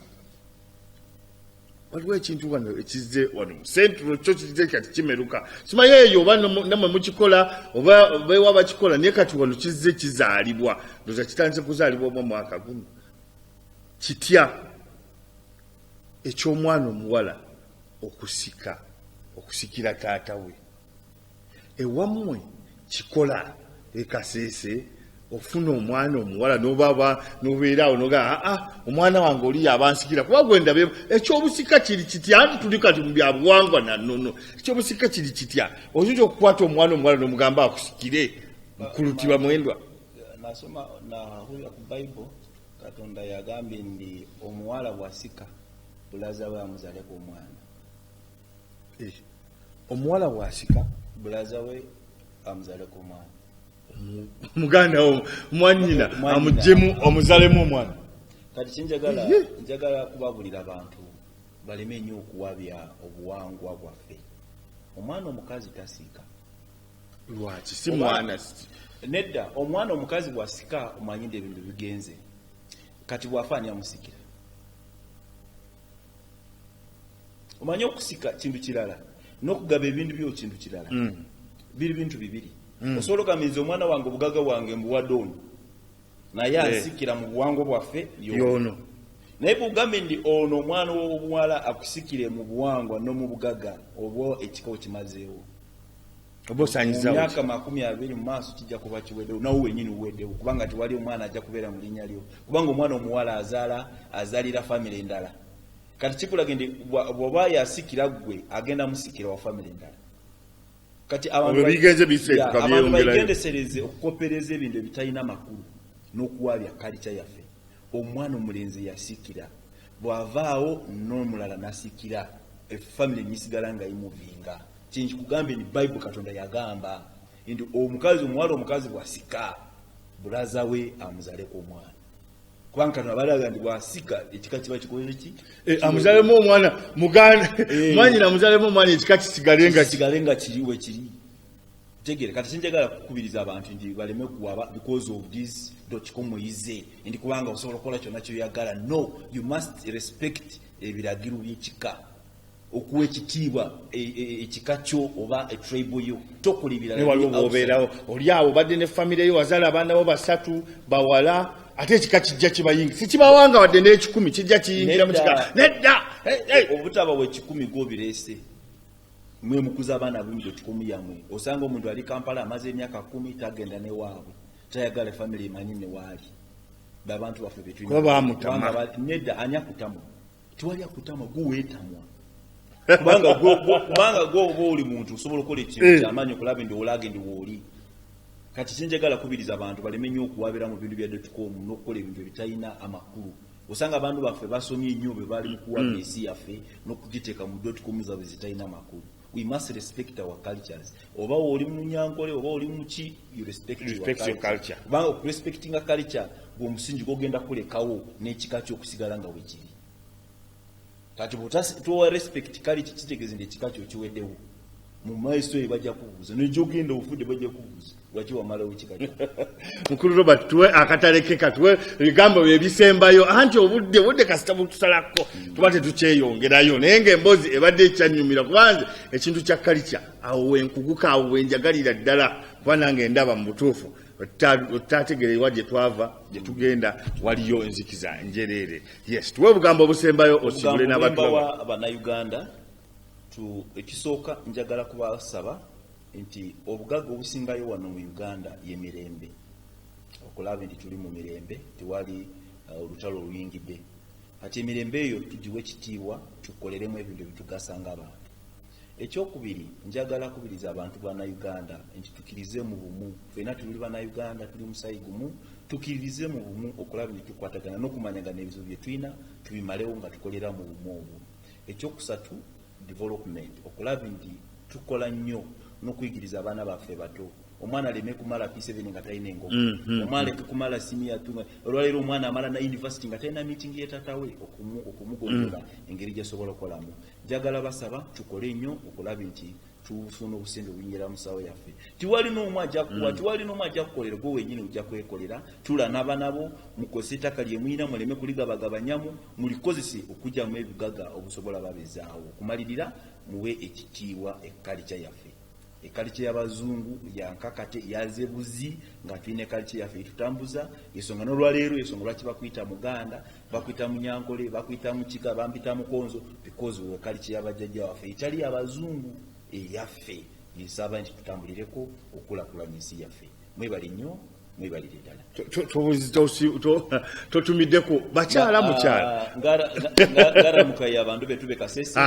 waliwo ekintu wano ekizze wano central kyo kizze kati kimeruka simanyi eyo oba namwe mukikola oba beewa bakikola naye kati wano kizze kizaalibwa ndoza kitandise kuzaalibwa mu mwaka guno kitya eky'omwana omuwala okusikira taata we ewammwe kikola Kasese ofuna omwana omuwala nobeerawo noga omwana wange oli yabansikira kuba gwenda ekyobusika kiri kitya anti tuli kati mu byabuwangwa nannono ekyobusika kiri kitya oyinza okukwata omwana omuwala nomugamba akusikire mukulu Tibamwendwa. Nasoma nahulira ku Bible Katonda yagambye ndi omuwala bwasika bulaza we amuzaleko omwana omuwala bwasika bulaza we amuzaleko omwana muganda mwanyina amujjemu omuzalemu omwana. Kati njagala kubabulira abantu baleme nnyo okuwabya obuwangwa bwaffe. Omwana omukazi tasiika lwaki si mwana nedda omwana omukazi bwasika omanyinde ebintu bigenze kati bwafaani amusikira omanyi okusika kintu kirala n'okugaba ebintu byo kintu kirala biri bintu bibiri. Osobola okugambiriza omwana wange obugaga wange mbuwadde ono naye asikira mu buwangwa bwaffe yono naye bw'ogambe ndi ono omwana w'obuwala akusikire mu buwangwa n'omu bugaga oba ekika okimazeewo oba osanyizawo myaka 20 mu maaso kijja kuba kiweddewo nawe wenyini uweddewo kubanga tiwali omwana ajja kubeera mu linnya lyo kubanga omwana omuwala azaalira famire endala kati kikulaga ndi bw'oba yasikira gwe agenda musikira wa famire endala. Kati abantu bayigendesereze okukopereza ebintu ebitalina makulu n'okuwabya kalica yaffe. Omwana omulenzi yasikira bw'avaawo n'omulala nasikira efamile nisigala nga imuvinga kinji kugambe ni Bible Katonda yagamba ndi omuwala omukazi bwasika bulaza we amuzaleko omwana kubanga Katonda balaga ndi bwasika ekika kiba kikolera ki amuzalemu omwana muganda mwanyina amuzalemu omwana ekika kisigalenga kiriwe kiri tegere kati sinjagala kukubiriza abantu ndi baleme kuwaba because of this kikomuyize ndi kubanga osobola kola kyonna kyoyagala. No, you must respect ebiragiro by'ekika okuwa ekitiibwa ekika kyo oba etribe yo tokulibira obeerawo oli awo badde ne famire yo wazaala abaana bo 3 bawala ate ekika kijja kibayinga sikibawanga wadde n'ekikumi kijja kiyingira mu kika nedda obutaba we 10 gobireese mwe mukuza abaana b'om.com yamwe osanga omuntu ali Kampala amaze emyaka 10 tagenda ne waabwe tayagala family emanyi ne waali babantu baffe betulina kuba bamutama nedda anya kutama tiwali akutama guweetamwa kubanga gwo oli muntu osobola okukola ekintu ky'amaanyi okulaba ndi olage ndi wooli kati kinjagala kubiriza abantu baleme nnyo okuwabira mu bintu bya .com n'okukola ebintu ebitalina amakulu osanga abantu baffe basomye nnyo bwe bali mu kuwaba ensi yaffe n'okugiteeka mu .com zaabwe zitalina amakulu. We must respect our cultures. Oba oli mu Nyankole oba oli mu ki, you respect your culture. Kubanga respecting a culture bw'omusingi gw'ogenda kulekawo n'ekika ky'okusigala nga wekiri. Kati bw'otowa respect culture kitegeeza nti ekika kyo kiweddewo. Mu maaso bajja kubuuza n'egyogenda ofudde bajja kubuuza lwaki wamalawo ekika kyo. Mukulu Robert tuwe akatalekeka tuwe ebigambo ebisembayo anti obudde kasita butusalako tuba tetukyeyongerayo naye ng'emboozi ebadde ekyanyumira kubanze ekintu kya kalica awo wenkuguka awo wenjagalira ddala kuba nange ndaba mu butuufu otategerewa gye twava gye tugenda waliyo enzikiza njereere. Yes tuwe obugambo obusembayo osibule n'abantu bannayuganda ekisooka njagala kubasaba nti obugagga obusingayo wano mu Uganda y'emirembe okulaba nti tuli mu mirembe tewali olutalo oluyingidde ati emirembe eyo tugiwe ekitiibwa tukoleremu ebintu ebitugasa ng'abantu. Ekyokubiri njagala kubiriza abantu bannayuganda nti tukirize mu bumu ffenna tuli bannayuganda tuli musayi gumu tukirize mu bumu okulaba nti tukwatagana n'okumanyagana ebizibu bye tulina tubimalewo nga tukolera mu bumu obwo. Ekyokusatu development okulaba nti tukola nnyo n'okuyigiriza abaana baffe bato omwana aleme kumala P7 nga talina engoma omwana aleke kumala senior tunga olwaleero omwana amala na university nga talina meeting ye tatawe okumugondola engeri gyasobola okukolamu. Njagala basaba tukole nnyo okulaba nti tufuna obusente obuyingira mu sawo yaffe. Tiwali n'omu ajja kukolera gwe wenyini ojja kwekolera tulana nabo mukozese ettaka lye muyina muleme kuligabagabanyamu mulikozese okujjamu ebigaga obusobola babezaawo. Okumalirira muwe ekitiibwa ekkalica yaffe. Ekalica y'abazungu yankakate yazebuzi nga tulina ekalica yaffe tutambuza ensonga n'olwaleero ensonga lwaki bakuyita Muganda bakuyita Munyankole bakuyita Mukika bampita Mukonzo because ekalica y'abajjajja waffe etali abazungu eyaffe yesaba nti tutambulireko okulakulanya ensi yaffe. Mwebali nnyo mwebalire ddala. Totumiddeko bakyala mukyala ngaramukayo abantu betube Kasese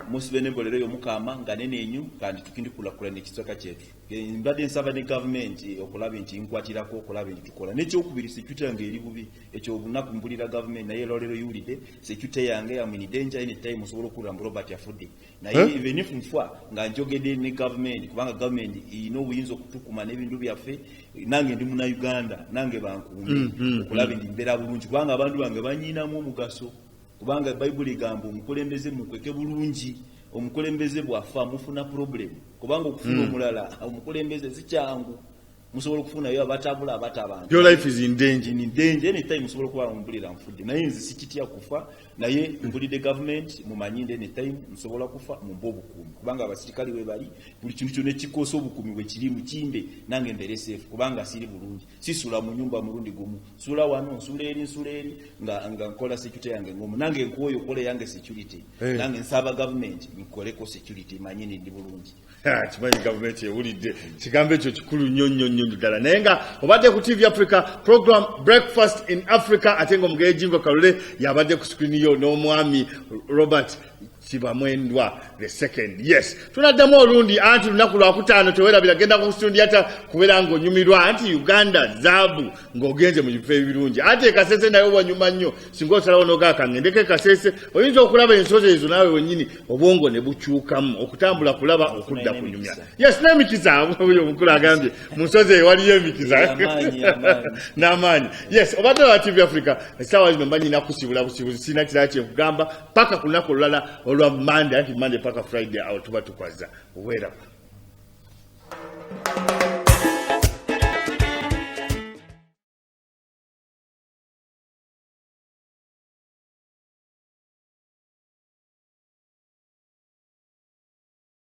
musibe n'embolero y'omukama nga nenenyu kandi tukindikulakulanya ekisooka kyettu. Mbadde nsaba ne gavumenti okulaba nti nkwatirako okulaba nti tukola. N'ekyokubiri security yange eri bubi ekyo obunaku mbulira gavumenti naye olwaleero yulidde security yange amini danger anytime osobola okulaba mu Robert afudde naye even if nfa nga njogedde ne gavumenti kubanga gavumenti ino obuyinza okutukuma n'ebintu byaffe nange ndi muna Uganda nange bankuume okulaba nti mbeera bulungi kubanga abantu bange banyiinamu omugaso kubanga Bayibuli egamba omukulembeze mukweke bulungi omukulembeze bwafa mufuna problem kubanga okufuna omulala omukulembeze sikyangu musobola okufunayo abatabula abatabantu. Your life is in danger. In danger anytime musobola okuba mubulira nfudde naye nze sikitya kufa naye mbulidde government mumanyinde anytime musobola kufa mumba obukuumi kubanga abasirikali we bali buli kintu kyonna ekikoosa obukuumi bwe kiri mukimbe nange mbeere safe kubanga siri bulungi sisula mu nyumba mulundi gumu sula wano nsula eri nga nkola security yange ngomu nange nkuoyo okole yange security nange nsaba government nkoleko security manyini ndi bulungi. Kimanyi government ewulidde kigambo ekyo kikulu nnyo ddala naye nga obadde ku TV Africa program Breakfast in Africa ate ng'omugaye Jingo Kalule yabadde ku screen yo n'omwami Robert Kibamwendwa the second. Yes tunaddamu olundi anti lunaku lwakutaano tewerabira genda ku stundi ata kubeera ng'onyumirwa anti Uganda zaabu ng'ogenze mu bifo ebirungi ate ekasese nayo wanyuma nnyo singa osalawo n'ogaaka ngendeko ekasese oyinza okulaba ensozi ezo naawe wennyini obwongo ne bukyukamu okutambula kulaba okudda kunyumya. Yes n'emikiza oyo omukulu agambye mu nsozi eyo waliyo emikiza n'amaanyi. Yes obadde wa TV Africa essaawa zino mba nyina kusibula busibuzi sirina kirala kyekugamba paka ku lunaku olulala olwa Monday anti Monday paka Friday awo tuba tukwaza. Wera.